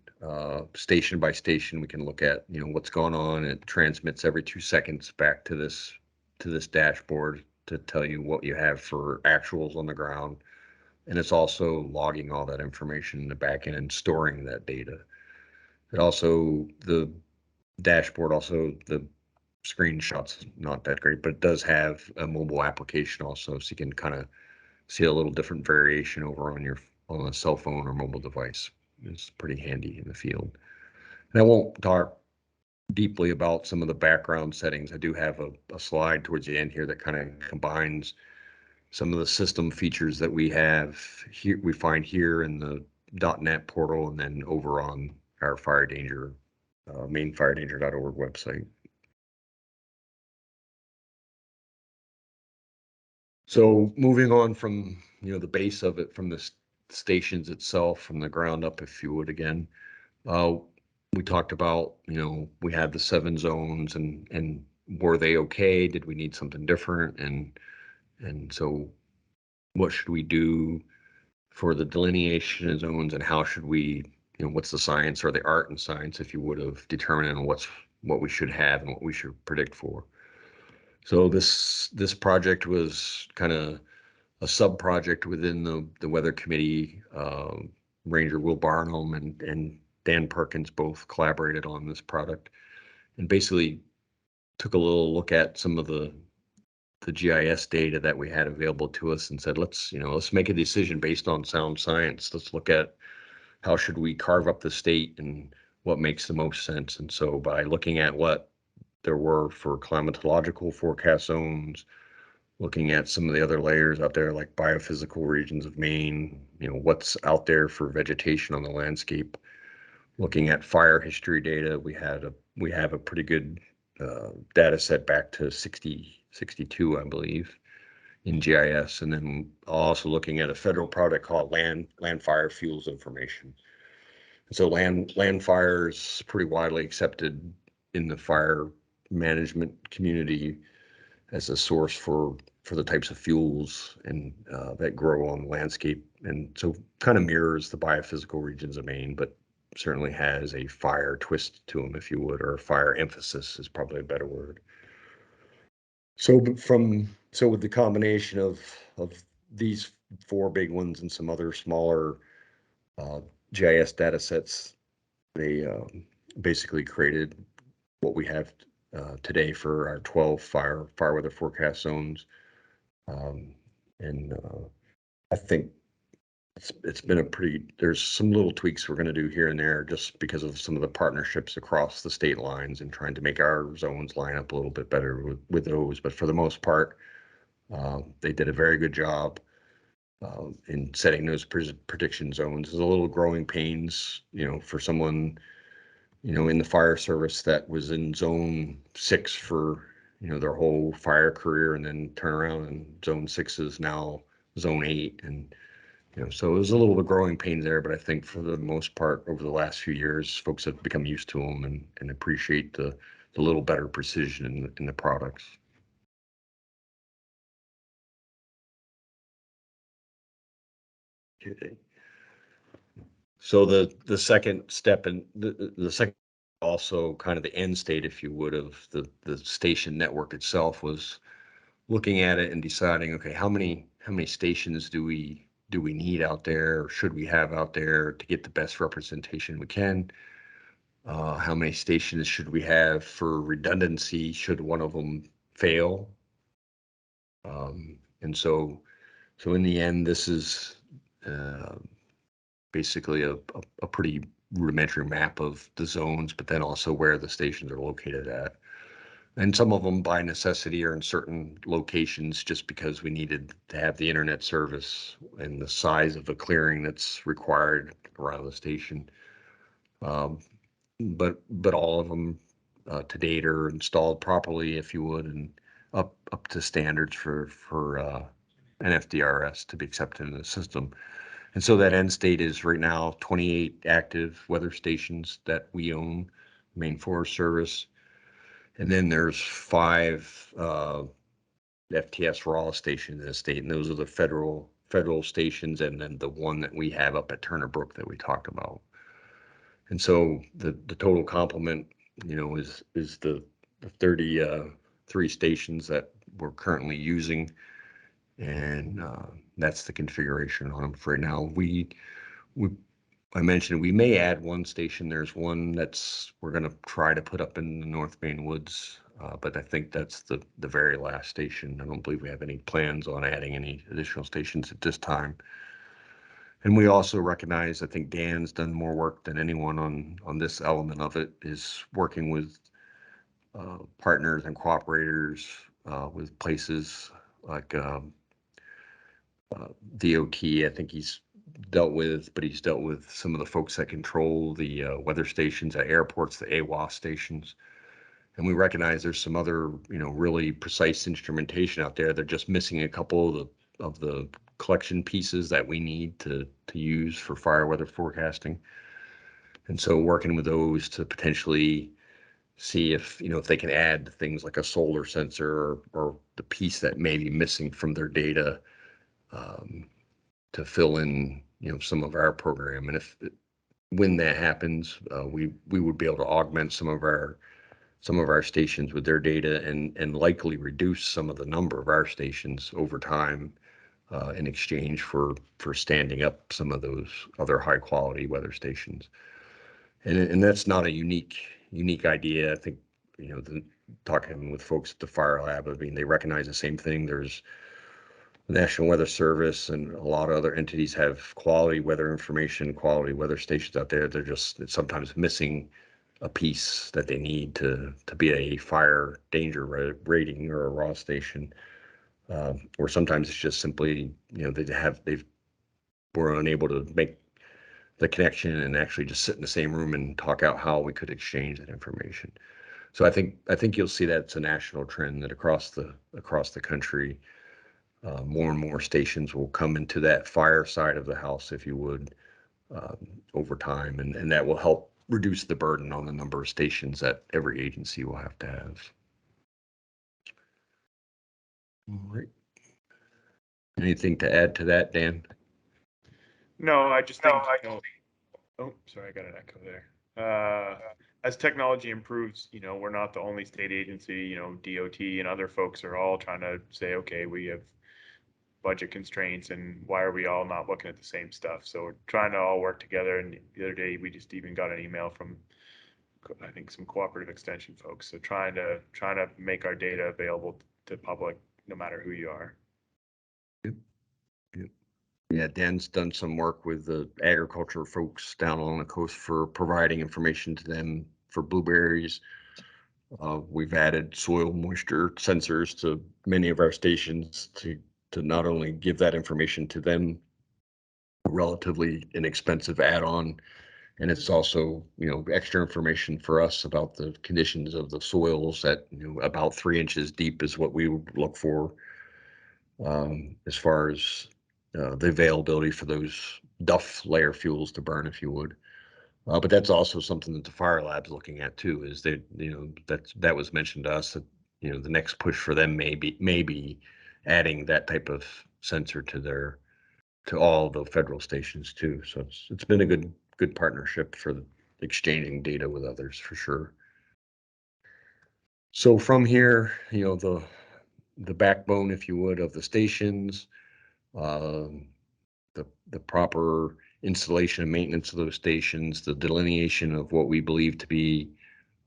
station by station. We can look at, what's going on. It transmits every 2 seconds back to this dashboard to tell you what you have for actuals on the ground. And it's also logging all that information in the back end and storing that data. It also, the dashboard, the screenshots, not that great, but it does have a mobile application also, so you can kind of see a little different variation over on a cell phone or mobile device. It's pretty handy in the field. And I won't talk deeply about some of the background settings. I do have a slide towards the end here that kind of combines some of the system features that we have here, we find here in the .NET portal, and then over on our fire danger, mainfiredanger.org website. So moving on from, the base of it, from the stations itself, from the ground up, if you would, again, we talked about, we had the 7 zones, and were they okay? Did we need something different? And so what should we do? for the delineation of zones and how should we, what's the science or the art and science, if you would, of determining what we should have and what we should predict for. So this project was kind of a sub project within the weather committee. Ranger Will Barnum and Dan Perkins both collaborated on this product, and basically took a little look at some of the GIS data that we had available to us and said, let's make a decision based on sound science. Let's look at how should we carve up the state and what makes the most sense. And so by looking at what there were for climatological forecast zones, looking at some of the other layers out there like biophysical regions of Maine, what's out there for vegetation on the landscape, looking at fire history data, we have a pretty good data set back to 62, I believe, in GIS, and then also looking at a federal product called land fire fuels information. So land fire is pretty widely accepted in the fire management community as a source for the types of fuels and that grow on the landscape, and so kind of mirrors the biophysical regions of Maine, but certainly has a fire twist to them, if you would, or a fire emphasis is probably a better word. So with the combination of these four big ones and some other smaller GIS data sets, they basically created what we have today for our 12 fire weather forecast zones. And I think it's been there's some little tweaks we're going to do here and there just because of some of the partnerships across the state lines and trying to make our zones line up a little bit better with those. But for the most part, they did a very good job in setting those prediction zones. There's a little growing pains, for someone, in the fire service that was in zone 6 for, their whole fire career, and then turn around and zone 6 is now zone 8. And, so it was a little bit of growing pains there, but I think for the most part, over the last few years, folks have become used to them and appreciate the little better precision in the products. Okay. So the second step and the second, also kind of the end state, if you would, of the station network itself, was looking at it and deciding, okay, how many stations do we need out there, or should we have out there to get the best representation we can? How many stations should we have for redundancy should one of them fail? And so in the end, this is basically a pretty rudimentary map of the zones, but then also where the stations are located at. And some of them by necessity are in certain locations just because we needed to have the internet service and the size of the clearing that's required around the station. But all of them to date are installed properly, if you would, and up to standards for NFDRS to be accepted in the system. And so that end state is right now 28 active weather stations that we own, Maine Forest Service. And then there's 5 FTS raw stations in the state, and those are the federal stations, and then the one that we have up at Turner Brook that we talked about. And so the total complement, is the 33 stations that we're currently using, and that's the configuration on them for right now. I mentioned we may add one station. There's one we're going to try to put up in the North Maine woods, but I think that's the very last station. I don't believe we have any plans on adding any additional stations at this time. And we also recognize, I think Dan's done more work than anyone on this element of it, is working with partners and cooperators with places like DOT. I think he's dealt with some of the folks that control the weather stations at airports, the AWAS stations. And we recognize there's some other, really precise instrumentation out there. They're just missing a couple of the collection pieces that we need to use for fire weather forecasting. And so working with those to potentially see if they can add things like a solar sensor or the piece that may be missing from their data, fill in, some of our program. And when that happens, we would be able to augment some of our stations with their data and likely reduce some of the number of our stations over time in exchange for standing up some of those other high quality weather stations. And that's not a unique idea. I think, talking with folks at the Fire Lab, I mean, they recognize the same thing. There's the National Weather Service and a lot of other entities have quality weather information, quality weather stations out there. They're just sometimes missing a piece that they need to be a fire danger rating or a raw station. Or sometimes it's just simply, they were unable to make the connection and actually just sit in the same room and talk out how we could exchange that information. So I think you'll see that it's a national trend that across the country, more and more stations will come into that fire side of the house, if you would, over time, and that will help reduce the burden on the number of stations that every agency will have to have. All right. Anything to add to that, Dan? No, I just think, oh, sorry, I got an echo there. As technology improves, we're not the only state agency, DOT and other folks are all trying to say, okay, we have budget constraints and why are we all not looking at the same stuff? So we're trying to all work together. And the other day we just even got an email from, I think, some cooperative extension folks. So trying to make our data available to public, no matter who you are. Yep. Yeah, Dan's done some work with the agriculture folks down along the coast for providing information to them for blueberries. We've added soil moisture sensors to many of our stations to not only give that information to them, a relatively inexpensive add-on, and it's also, extra information for us about the conditions of the soils at, about 3 inches deep is what we would look for, as far as the availability for those duff layer fuels to burn, if you would. But that's also something that the Fire Lab's looking at too, is that, that was mentioned to us that, the next push for them may be adding that type of sensor to all the federal stations too. So it's been a good partnership for exchanging data with others for sure. So from here, the backbone, if you would, of the stations, the proper installation and maintenance of those stations, the delineation of what we believe to be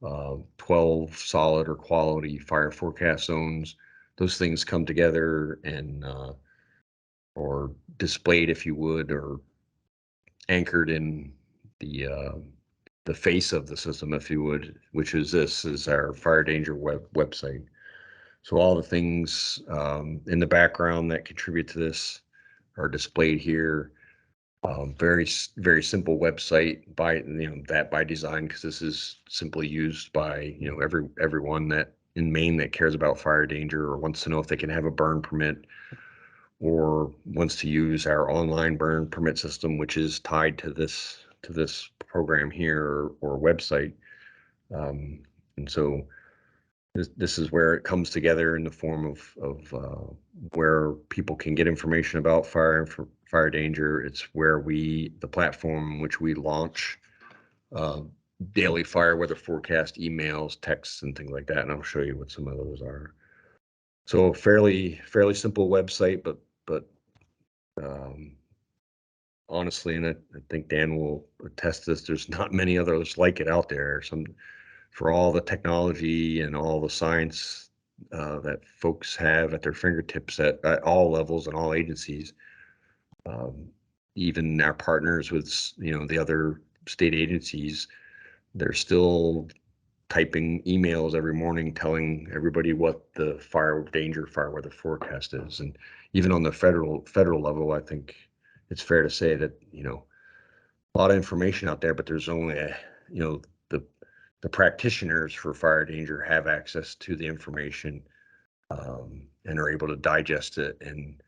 12 solid or quality fire forecast zones. Those things come together and or displayed, if you would, or anchored in the face of the system, if you would, which is our fire danger website. So all the things in the background that contribute to this are displayed here. Very simple website by design, because this is simply used by everyone that in Maine that cares about fire danger or wants to know if they can have a burn permit or wants to use our online burn permit system, which is tied to this program here or website. And so this is where it comes together in the form of where people can get information about fire danger. It's where the platform in which we launch daily fire weather forecast emails, texts, and things like that. And I'll show you what some of those are. So fairly simple website, but honestly, and I think Dan will attest to this, there's not many others like it out there. For all the technology and all the science that folks have at their fingertips at all levels and all agencies, even our partners with the other state agencies, they're still typing emails every morning telling everybody what the fire weather forecast is. And even on the federal level, I think it's fair to say that a lot of information out there, but there's only the practitioners for fire danger have access to the information and are able to digest it and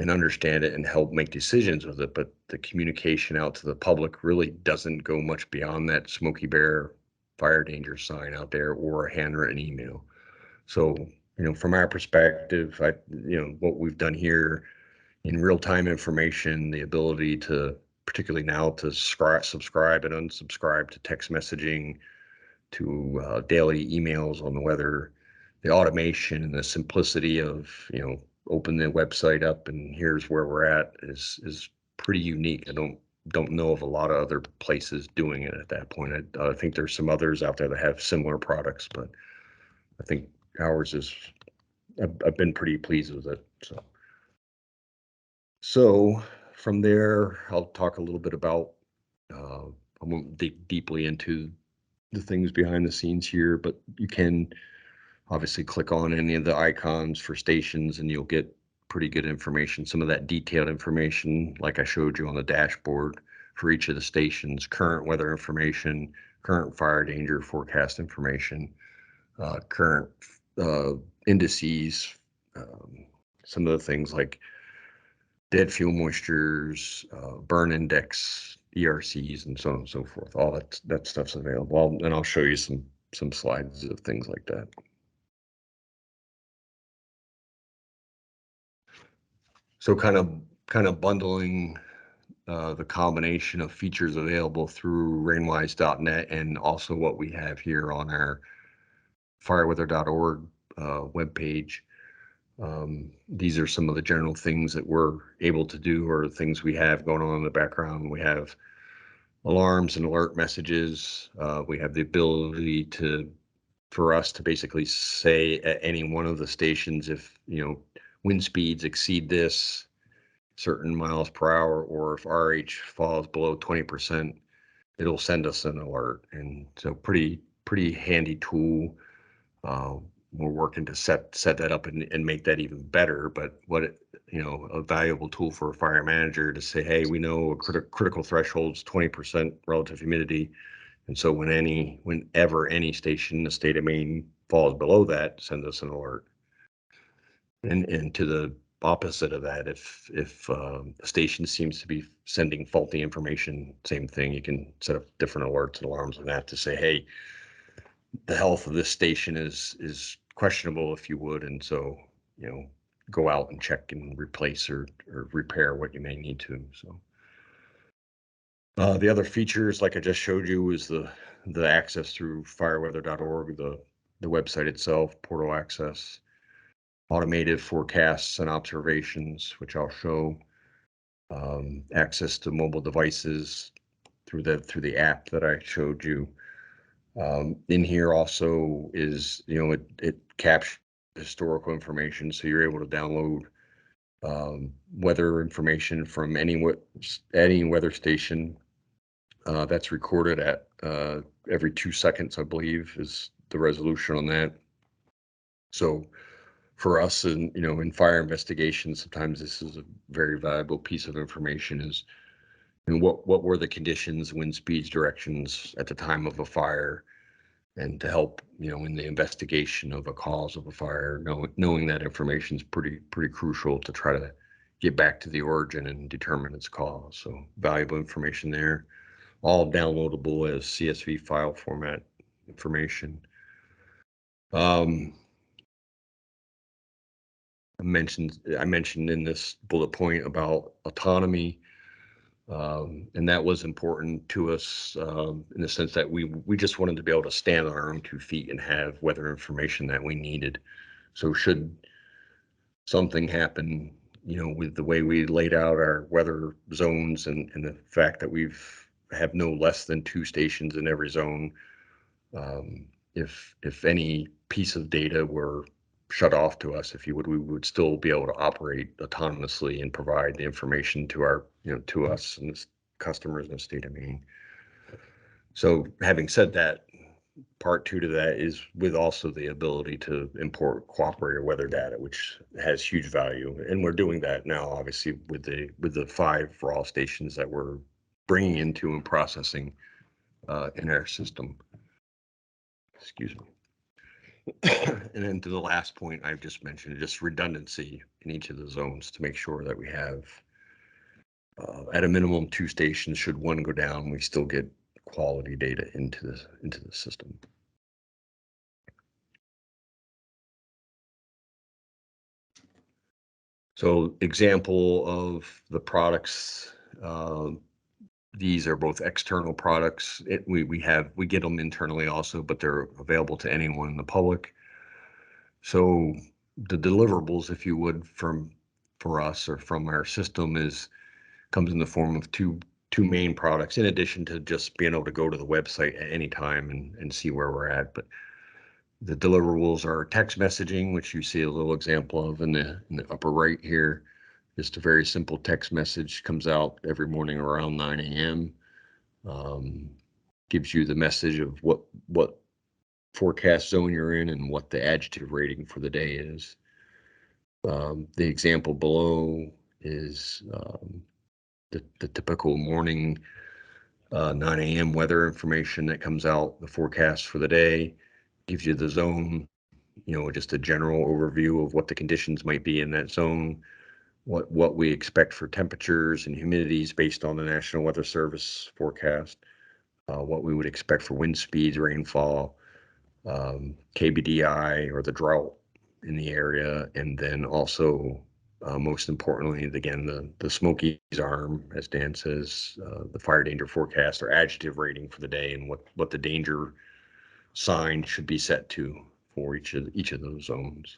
understand it and help make decisions with it. But the communication out to the public really doesn't go much beyond that Smokey Bear fire danger sign out there or a handwritten email. So, from our perspective, what we've done here, in real-time information, the ability to, particularly now, to subscribe and unsubscribe to text messaging, to daily emails on the weather, the automation and the simplicity of, open the website up and here's where we're at is pretty unique. I don't know of a lot of other places doing it at that point. I think there's some others out there that have similar products, but I think ours is, I've been pretty pleased with it. So from there, I'll talk a little bit about, I won't dig deeply into the things behind the scenes here, but you can obviously click on any of the icons for stations and you'll get pretty good information. Some of that detailed information, like I showed you on the dashboard for each of the stations, current weather information, current fire danger forecast information, current indices, some of the things like dead fuel moistures, burn index, ERCs, and so on and so forth. All that stuff's available. And I'll show you some slides of things like that. So kind of bundling the combination of features available through rainwise.net and also what we have here on our fireweather.org webpage. These are some of the general things that we're able to do or things we have going on in the background. We have alarms and alert messages. We have the ability for us to basically say at any one of the stations, if, wind speeds exceed this certain miles per hour, or if RH falls below 20%, it'll send us an alert. And so pretty handy tool. We're working to set that up and make that even better. But a valuable tool for a fire manager to say, hey, we know a critical threshold's 20% relative humidity. And so whenever any station in the state of Maine falls below that, send us an alert. And to the opposite of that, if the station seems to be sending faulty information, same thing. You can set up different alerts and alarms on that to say, hey, the health of this station is questionable, if you would, and so go out and check and replace or repair what you may need to. So the other features, like I just showed you, is the access through fireweather.org, the website itself, portal access, automated forecasts and observations, which I'll show, access to mobile devices through the app that I showed you. In here also is, it captures historical information, so you're able to download weather information from any weather station that's recorded at every 2 seconds, I believe, is the resolution on that. So for us, in fire investigations, sometimes this is a very valuable piece of information. Is what were the conditions, wind speeds, directions at the time of a fire, and to help in the investigation of a cause of a fire. Knowing that information is pretty crucial to try to get back to the origin and determine its cause. So valuable information there, all downloadable as CSV file format information. I mentioned in this bullet point about autonomy, and that was important to us in the sense that we just wanted to be able to stand on our own 2 feet and have weather information that we needed. So should something happen, with the way we laid out our weather zones and the fact that have no less than 2 stations in every zone, if any piece of data were shut off to us, if you would, we would still be able to operate autonomously and provide the information to to us and the customers in the state of Maine. So having said that, part 2 to that is with also the ability to import cooperator weather data, which has huge value. And we're doing that now, obviously, with the 5 raw stations that we're bringing into and processing in our system. Excuse me. And then to the last point I've just mentioned, just redundancy in each of the zones to make sure that we have at a minimum 2 stations. Should one go down, we still get quality data into the system. So example of the products, these are both external products. We get them internally also, but they're available to anyone in the public. So the deliverables, if you would, for us or from our system comes in the form of two main products, in addition to just being able to go to the website at any time and see where we're at. But the deliverables are text messaging, which you see a little example of in the upper right here. Just a very simple text message comes out every morning around 9 a.m. Gives you the message of what forecast zone you're in and what the adjective rating for the day is. The example below is the typical morning 9 a.m. weather information that comes out, the forecast for the day, gives you the zone, just a general overview of what the conditions might be in that zone, what we expect for temperatures and humidities based on the National Weather Service forecast, what we would expect for wind speeds, rainfall, KBDI or the drought in the area, and then also most importantly, again, the Smokies arm, as Dan says, the fire danger forecast or adjective rating for the day and what the danger sign should be set to for each of those zones.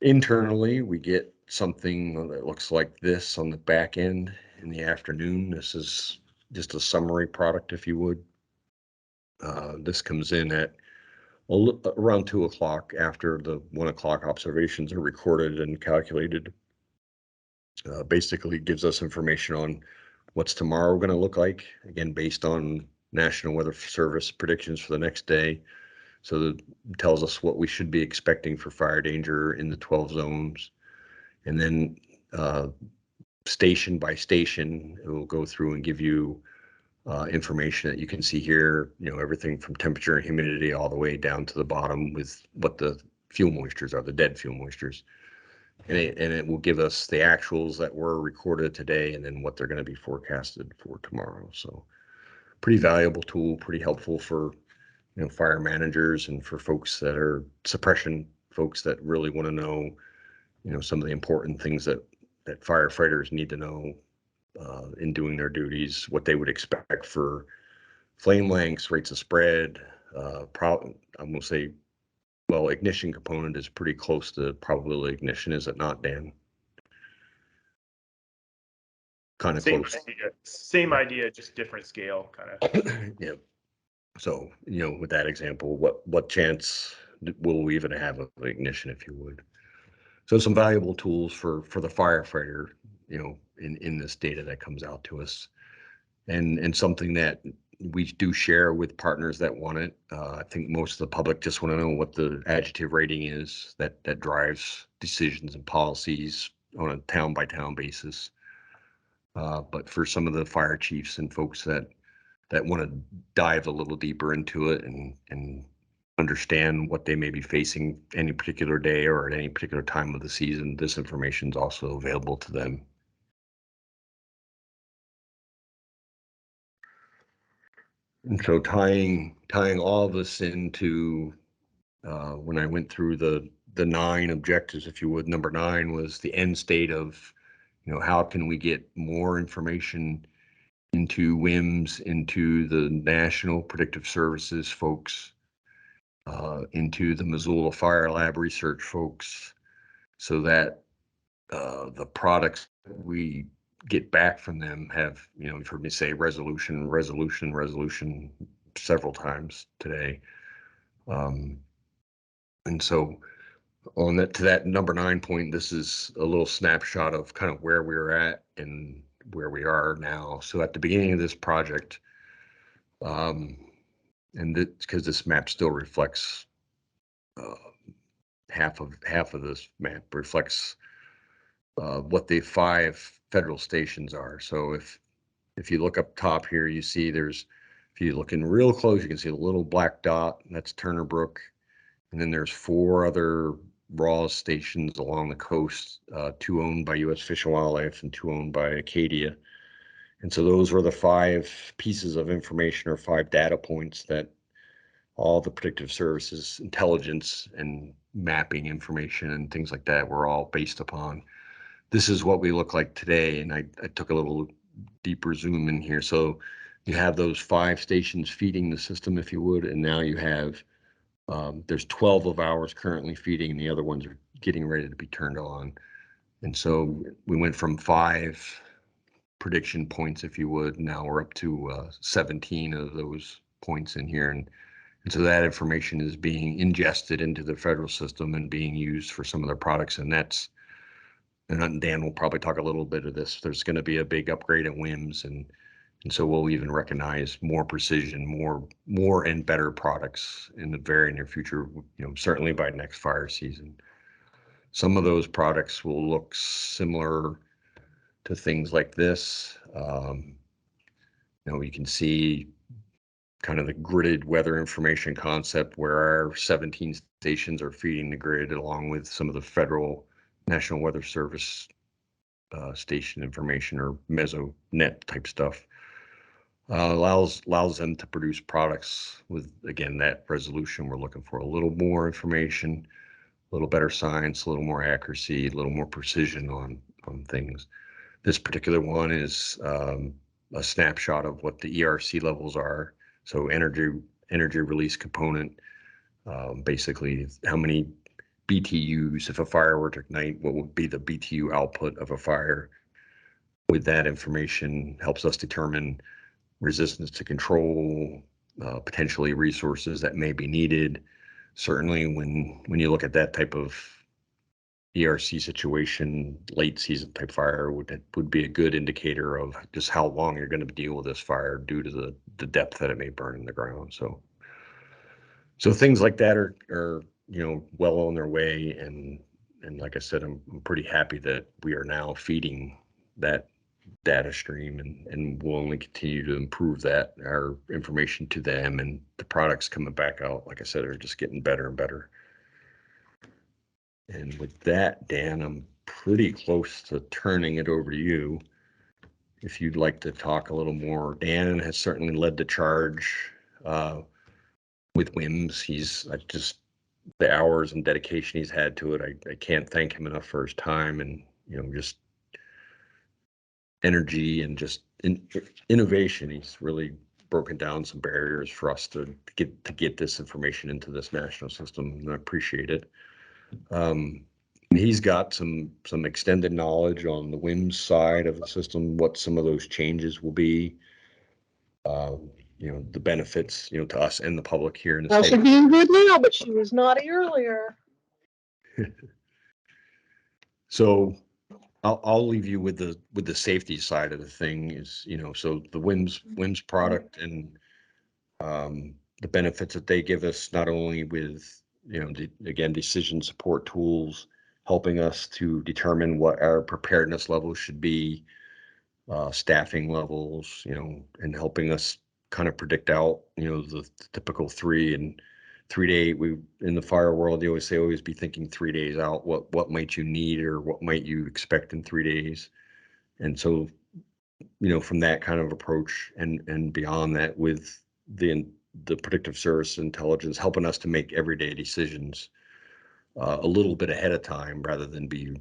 Internally, we get something that looks like this on the back end in the afternoon. This is just a summary product, if you would. This comes in at around 2 o'clock after the 1 o'clock observations are recorded and calculated. Basically gives us information on what's tomorrow going to look like, again, based on National Weather Service predictions for the next day. So that tells us what we should be expecting for fire danger in the 12 zones. And then station by station, it will go through and give you information that you can see here, everything from temperature and humidity all the way down to the bottom with what the fuel moistures are, the dead fuel moistures. And it will give us the actuals that were recorded today and then what they're going to be forecasted for tomorrow. So pretty valuable tool, pretty helpful for fire managers and for folks that are suppression folks that really want to know, some of the important things that firefighters need to know in doing their duties, what they would expect for flame lengths, rates of spread. I'm going to say, well, ignition component is pretty close to probability ignition, is it not, Dan? Kind of close. Same idea, just different scale, kind of. Yeah. So, with that example, what chance will we even have of ignition, if you would? So some valuable tools for the firefighter, in this data that comes out to us, and something that we do share with partners that want it. I think most of the public just want to know what the adjective rating is that drives decisions and policies on a town by town basis. But for some of the fire chiefs and folks that want to dive a little deeper into it and understand what they may be facing any particular day or at any particular time of the season, this information is also available to them. And so tying all of this into when I went through the 9 objectives, if you would, number 9 was the end state of, how can we get more information into WIMS, into the National Predictive Services folks, into the Missoula Fire Lab research folks, so that the products we get back from them have, you've heard me say resolution several times today. And so on that, to that number 9 point, this is a little snapshot of kind of where we were at and where we are now. So at the beginning of this project, and because this map still reflects half of this map reflects what the 5 federal stations are. So if you look up top here, you see if you look in real close, you can see a little black dot, and that's Turner Brook. And then there's 4 other RAWS stations along the coast, 2 owned by U.S. Fish and Wildlife and 2 owned by Acadia. And so those were the 5 pieces of information or 5 data points that all the predictive services, intelligence and mapping information and things like that were all based upon. This is what we look like today. And I took a little deeper zoom in here. So you have those 5 stations feeding the system, if you would, and now you have, there's 12 of ours currently feeding, and the other ones are getting ready to be turned on. And so we went from 5 prediction points, if you would. Now we're up to 17 of those points in here. And so that information is being ingested into the federal system and being used for some of their products. And that's, and Dan will probably talk a little bit of this. There's going to be a big upgrade at WIMS, and so we'll even recognize more precision, more and better products in the very near future. Certainly by next fire season. Some of those products will look similar to things like this. You can see kind of the gridded weather information concept, where our 17 stations are feeding the grid along with some of the federal National Weather Service station information, or mesonet type stuff. Allows them to produce products with, again, that resolution we're looking for. A little more information, a little better science, a little more accuracy, a little more precision on things. This particular one is a snapshot of what the ERC levels are. So energy release component, basically how many BTUs, if a fire were to ignite, what would be the BTU output of a fire. With that information, helps us determine resistance to control, potentially resources that may be needed. Certainly when you look at that type of ERC situation, late season type fire would be a good indicator of just how long you're going to deal with this fire due to the depth that it may burn in the ground. So things like that are well on their way, and like I said, I'm pretty happy that we are now feeding that data stream, and we'll only continue to improve that, our information to them, and the products coming back out, like I said, are just getting better and better. And with that, Dan, I'm pretty close to turning it over to you. If you'd like to talk a little more. Dan has certainly led the charge with WIMS. He's just the hours and dedication he's had to it. I can't thank him enough for his time and just energy and just innovation. He's really broken down some barriers for us to get this information into this national system, and I appreciate it. He's got some extended knowledge on the WIMS side of the system, what some of those changes will be, the benefits, to us and the public here in the state. She's being good now, but she was naughty earlier. So I'll leave you with the safety side of the thing. Is so the WIMS product and the benefits that they give us, not only with again, decision support tools, helping us to determine what our preparedness levels should be, staffing levels, and helping us kind of predict out the typical 3 to 8. We, in the fire world, they always say always be thinking 3 days out. What might you need, or what might you expect in 3 days? And so from that kind of approach and beyond that, with the predictive service intelligence helping us to make everyday decisions a little bit ahead of time, rather than be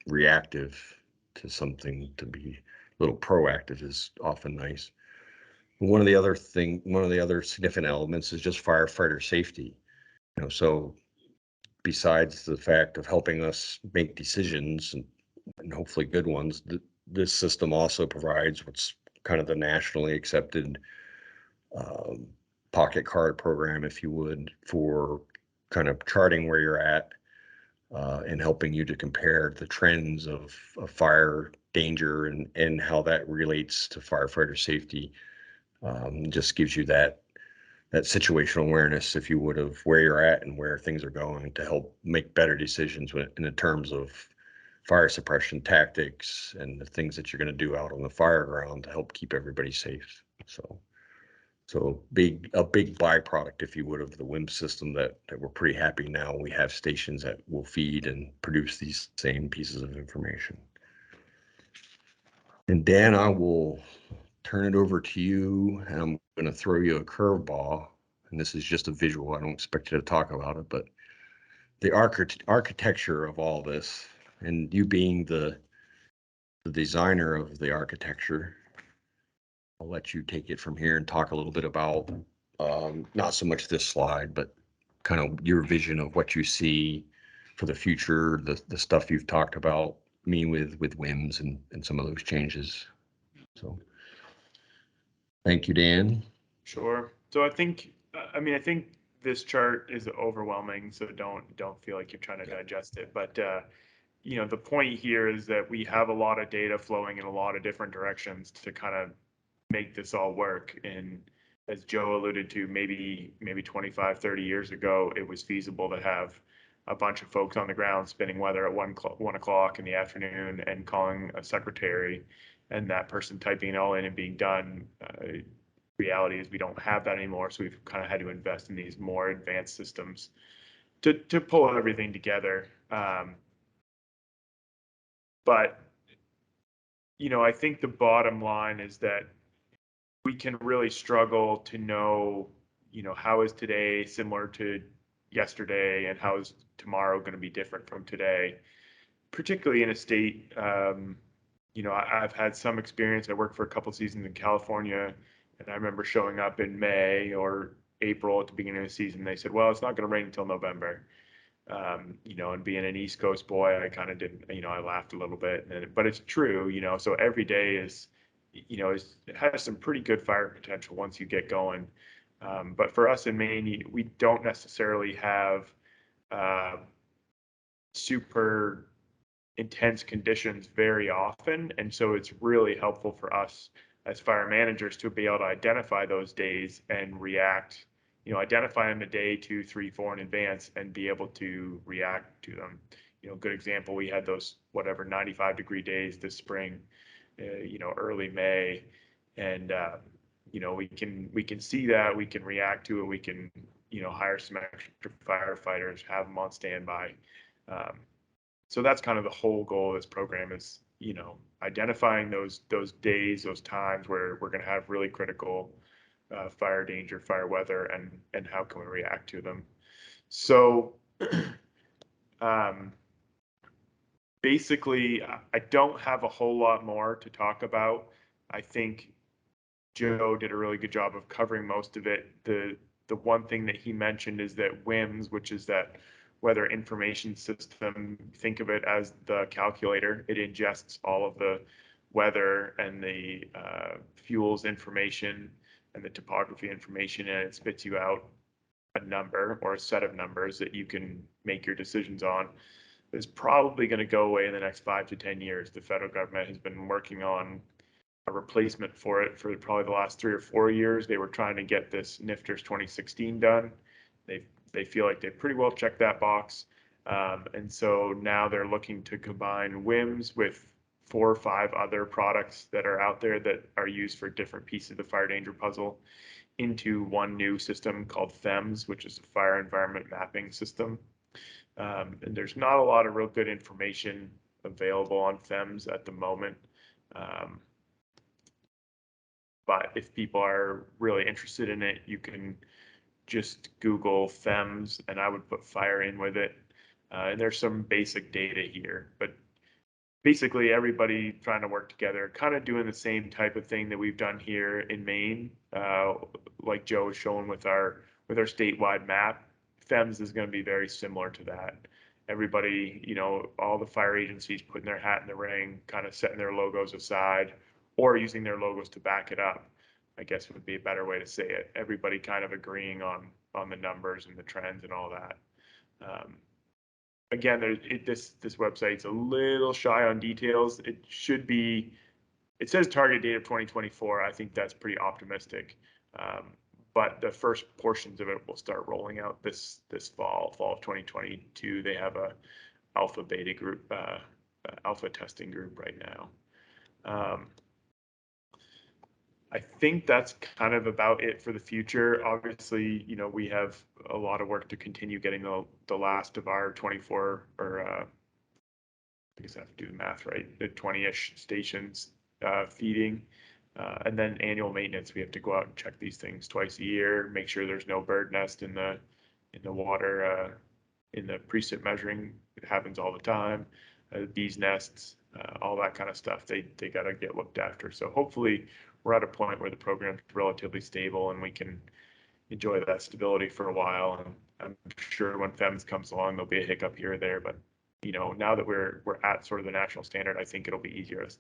reactive to something. To be a little proactive is often nice. One of the other significant elements is just firefighter safety. So besides the fact of helping us make decisions, and hopefully good ones, this system also provides what's kind of the nationally accepted pocket card program, if you would, for kind of charting where you're at and helping you to compare the trends of fire danger and how that relates to firefighter safety. Just gives you that situational awareness, if you would, of where you're at and where things are going, to help make better decisions in the terms of fire suppression tactics and the things that you're going to do out on the fire ground to help keep everybody safe. So a big byproduct, if you would, of the WIMS system that we're pretty happy now we have stations that will feed and produce these same pieces of information. And Dan, I will turn it over to you, and I'm going to throw you a curveball and this is just a visual, I don't expect you to talk about it, but the architecture of all this, and you being the designer of the architecture, I'll let you take it from here and talk a little bit about, not so much this slide, but kind of your vision of what you see for the future, the stuff you've talked about, me with WIMS and some of those changes. So thank you, Dan. Sure. So I think, I think this chart is overwhelming, so don't feel like you're trying to digest it. But the point here is that we have a lot of data flowing in a lot of different directions to kind of make this all work. And as Joe alluded to, maybe 25, 30 years ago, it was feasible to have a bunch of folks on the ground spinning weather at 1 o'clock in the afternoon and calling a secretary and that person typing it all in and being done. Reality is we don't have that anymore, so we've kind of had to invest in these more advanced systems to pull everything together. But I think the bottom line is that we can really struggle to know, how is today similar to yesterday and how is tomorrow going to be different from today, particularly in a state. I've had some experience. I worked for a couple seasons in California, and I remember showing up in May or April at the beginning of the season. They said, well, it's not going to rain until November. And being an East Coast boy, I kind of didn't, I laughed a little bit, but it's true, so every day is, it has some pretty good fire potential once you get going. But for us in Maine, we don't necessarily have super intense conditions very often. And so it's really helpful for us as fire managers to be able to identify those days and react, identify them a day, 2, 3, 4 in advance and be able to react to them. Good example, we had those 95-degree days this spring, early May, and we can see that, we can react to it, we can hire some extra firefighters, have them on standby. So that's kind of the whole goal of this program is, identifying those days, those times where we're going to have really critical fire danger, fire weather, and how can we react to them. So basically, I don't have a whole lot more to talk about. I think Joe did a really good job of covering most of it. The one thing that he mentioned is that WIMS, which is that weather information system, think of it as the calculator. It ingests all of the weather and the fuels information and the topography information, and it spits you out a number or a set of numbers that you can make your decisions on. Is probably going to go away in the next 5 to 10 years. The federal government has been working on a replacement for it for probably the last 3 or 4 years. They were trying to get this NFTRS 2016 done. They feel like they pretty well checked that box. And so now they're looking to combine WIMS with 4 or 5 other products that are out there that are used for different pieces of the fire danger puzzle into one new system called FEMS, which is a fire environment mapping system. And there's not a lot of real good information available on FEMS at the moment. But if people are really interested in it, you can just Google FEMS, and I would put fire in with it. And there's some basic data here, but basically everybody trying to work together, kind of doing the same type of thing that we've done here in Maine, like Joe was showing with our statewide map. FEMS is going to be very similar to that. Everybody, all the fire agencies putting their hat in the ring, kind of setting their logos aside or using their logos to back it up, I guess would be a better way to say it. Everybody kind of agreeing on the numbers and the trends and all that. Again, this website's a little shy on details. It says target date of 2024. I think that's pretty optimistic. But the first portions of it will start rolling out this fall of 2022. They have a alpha beta group, alpha testing group right now. I think that's kind of about it for the future. Obviously, we have a lot of work to continue getting the last of our 24, or I guess I have to do the math right, the 20-ish stations feeding. And then annual maintenance, we have to go out and check these things twice a year, make sure there's no bird nest in the water, in the precip measuring. It happens all the time. Bees nests, all that kind of stuff. They got to get looked after. So hopefully we're at a point where the program's relatively stable and we can enjoy that stability for a while. And I'm sure when FEMS comes along, there'll be a hiccup here or there. But you know, now that we're at sort of the national standard, I think it'll be easier to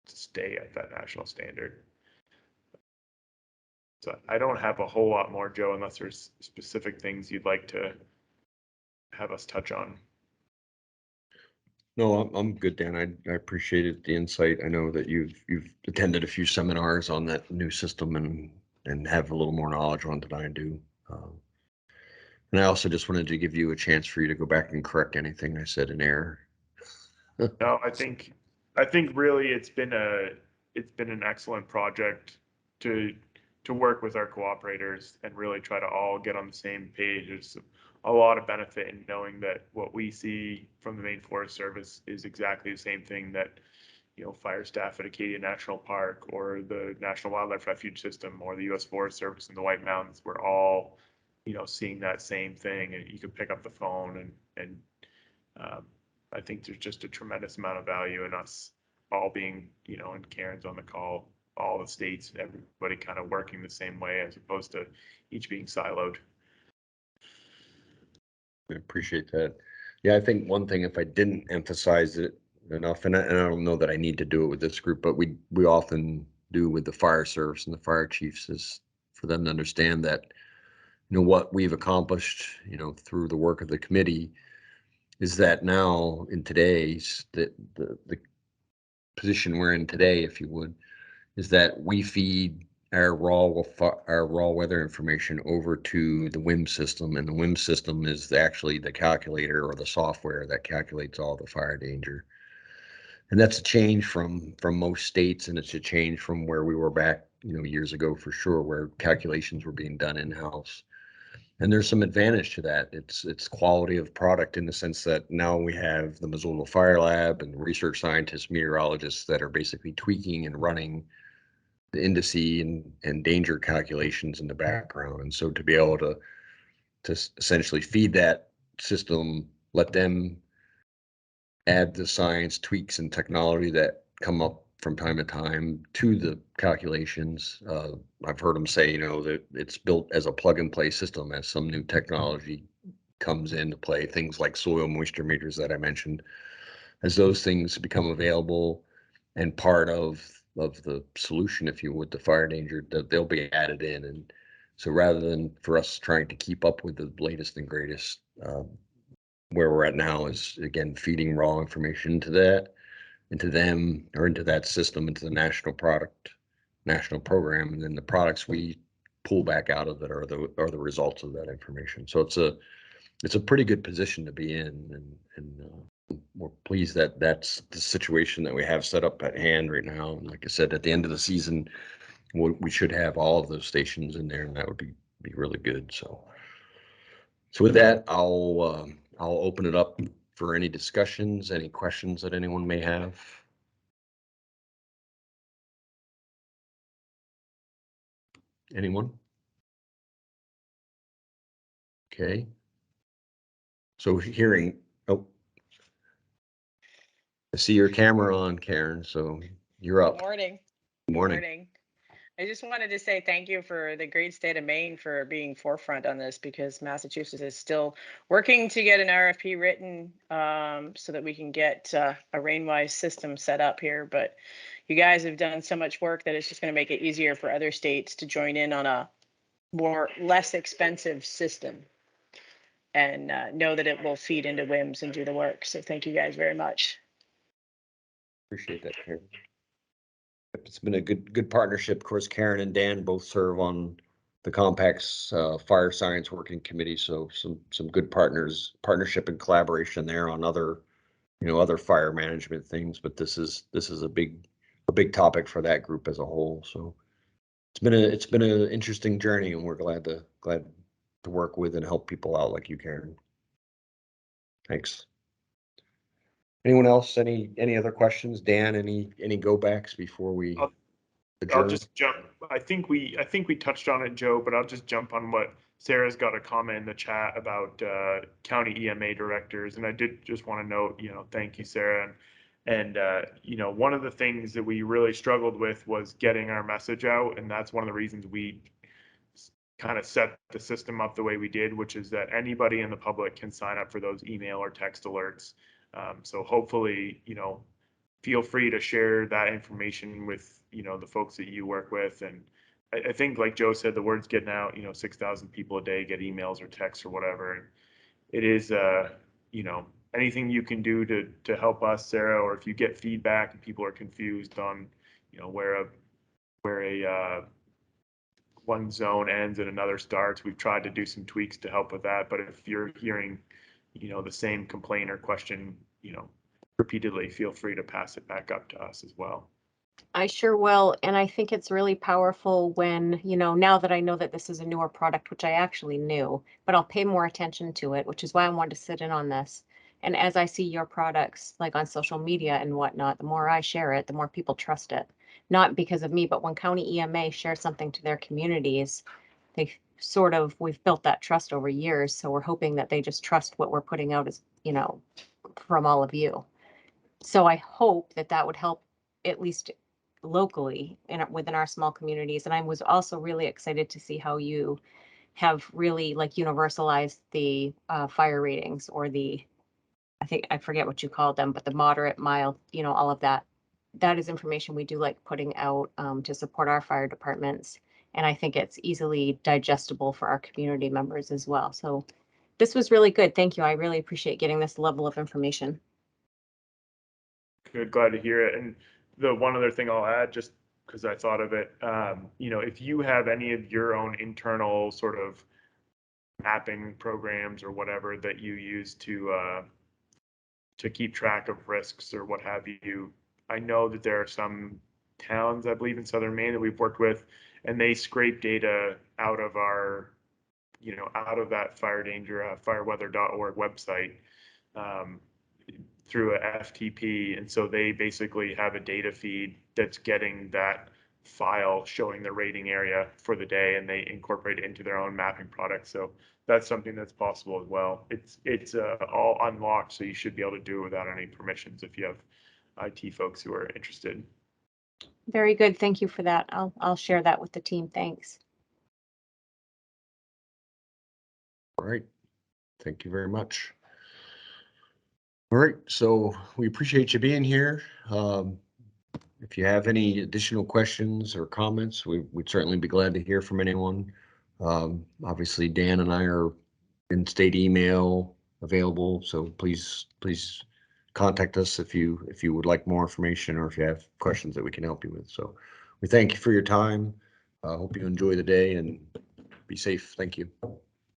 stay at that national standard. So I don't have a whole lot more, Joe, unless there's specific things you'd like to have us touch on. No, I'm good, Dan. I appreciated the insight. I know that you've attended a few seminars on that new system and have a little more knowledge on it than I do. And I also just wanted to give you a chance for you to go back and correct anything I said in error. No, I think really it's been an excellent project to work with our cooperators and really try to all get on the same page. There's a lot of benefit in knowing that what we see from the Maine Forest Service is exactly the same thing that, you know, fire staff at Acadia National Park or the National Wildlife Refuge System or the U.S. Forest Service in the White Mountains. We're all, you know, seeing that same thing, and you can pick up the phone and I think there's just a tremendous amount of value in us all being, you know, and Karen's on the call, all the states, everybody kind of working the same way as opposed to each being siloed. I appreciate that. Yeah, I think one thing, if I didn't emphasize it enough, and I don't know that I need to do it with this group, but we often do with the fire service and the fire chiefs, is for them to understand that, you know, what we've accomplished, you know, through the work of the committee is that now in today's, the position we're in today, if you would, is that we feed our raw weather information over to the WIM system, and the WIM system is actually the calculator or the software that calculates all the fire danger. And that's a change from most states, and it's a change from where we were back, you know, years ago for sure, where calculations were being done in-house. And there's some advantage to that. It's quality of product in the sense that now we have the Missoula Fire Lab and research scientists, meteorologists that are basically tweaking and running the indice and danger calculations in the background. And so to be able to essentially feed that system, let them add the science, tweaks, and technology that come up from time to time to the calculations. I've heard them say, you know, that it's built as a plug and play system as some new technology comes into play, things like soil moisture meters that I mentioned. As those things become available and part of the solution, if you would, to fire danger, that they'll be added in. And so rather than for us trying to keep up with the latest and greatest, where we're at now is, again, feeding raw information into them, or into that system, into the national program, and then the products we pull back out of it are the results of that information. So it's a pretty good position to be in, and we're pleased that that's the situation that we have set up at hand right now. And like I said, at the end of the season, we should have all of those stations in there, and that would be really good. So with that, I'll open it up for any discussions, any questions that anyone may have. Anyone? Okay. So hearing, oh, I see your camera on, Karen, so you're up. Good morning. Good morning. Good morning. I just wanted to say thank you for the great state of Maine for being forefront on this, because Massachusetts is still working to get an RFP written so that we can get a rain-wise system set up here. But you guys have done so much work that it's just going to make it easier for other states to join in on a less expensive system, and know that it will feed into WIMS and do the work. So thank you guys very much. Appreciate that, Karen. It's been a good partnership. Of course, Karen and Dan both serve on the Compact's Fire Science Working Committee, so some good partnership and collaboration there on other fire management things. But this is a big topic for that group as a whole. So it's been an interesting journey, and we're glad to work with and help people out like you, Karen. Thanks. Anyone else? Any other questions? Dan, any go backs before we? I'll adjourn? just jump. I think we touched on it, Joe, but I'll just jump on what Sarah's got a comment in the chat about county EMA directors, and I did just want to note, thank you, Sarah, and one of the things that we really struggled with was getting our message out, and that's one of the reasons we kind of set the system up the way we did, which is that anybody in the public can sign up for those email or text alerts. So hopefully, feel free to share that information with, the folks that you work with. And I think, like Joe said, the word's getting out, 6,000 people a day get emails or texts or whatever. And it is, anything you can do to help us, Sarah, or if you get feedback and people are confused on, where a one zone ends and another starts, we've tried to do some tweaks to help with that. But if you're hearing, the same complaint or question, repeatedly, feel free to pass it back up to us as well. I sure will. And I think it's really powerful when, now that I know that this is a newer product, which I actually knew, but I'll pay more attention to it, which is why I wanted to sit in on this. And as I see your products, like on social media and whatnot, the more I share it, the more people trust it. Not because of me, but when county EMA shares something to their communities, we've built that trust over years. So we're hoping that they just trust what we're putting out as, from all of you. So I hope that would help at least locally within our small communities. And I was also really excited to see how you have really universalized the fire ratings, or I forget what you called them, but the moderate, mild, all of that. That is information we do like putting out to support our fire departments. And I think it's easily digestible for our community members as well. So this was really good. Thank you. I really appreciate getting this level of information. Good, glad to hear it. And the one other thing I'll add, just because I thought of it, if you have any of your own internal sort of mapping programs or whatever that you use to keep track of risks or what have you, I know that there are some towns, I believe in Southern Maine, that we've worked with, and they scrape data out of our, out of that fire danger, fireweather.org website. Through a FTP, and so they basically have a data feed that's getting that file showing the rating area for the day, and they incorporate it into their own mapping product. So that's something that's possible as well. It's all unlocked, so you should be able to do it without any permissions if you have IT folks who are interested. Very good. Thank you for that. I'll share that with the team. Thanks. All right. Thank you very much. All right, so we appreciate you being here. If you have any additional questions or comments, we'd certainly be glad to hear from anyone. Obviously, Dan and I are in-state email available, so please contact us if you would like more information or if you have questions that we can help you with. So we thank you for your time. Hope you enjoy the day and be safe. Thank you.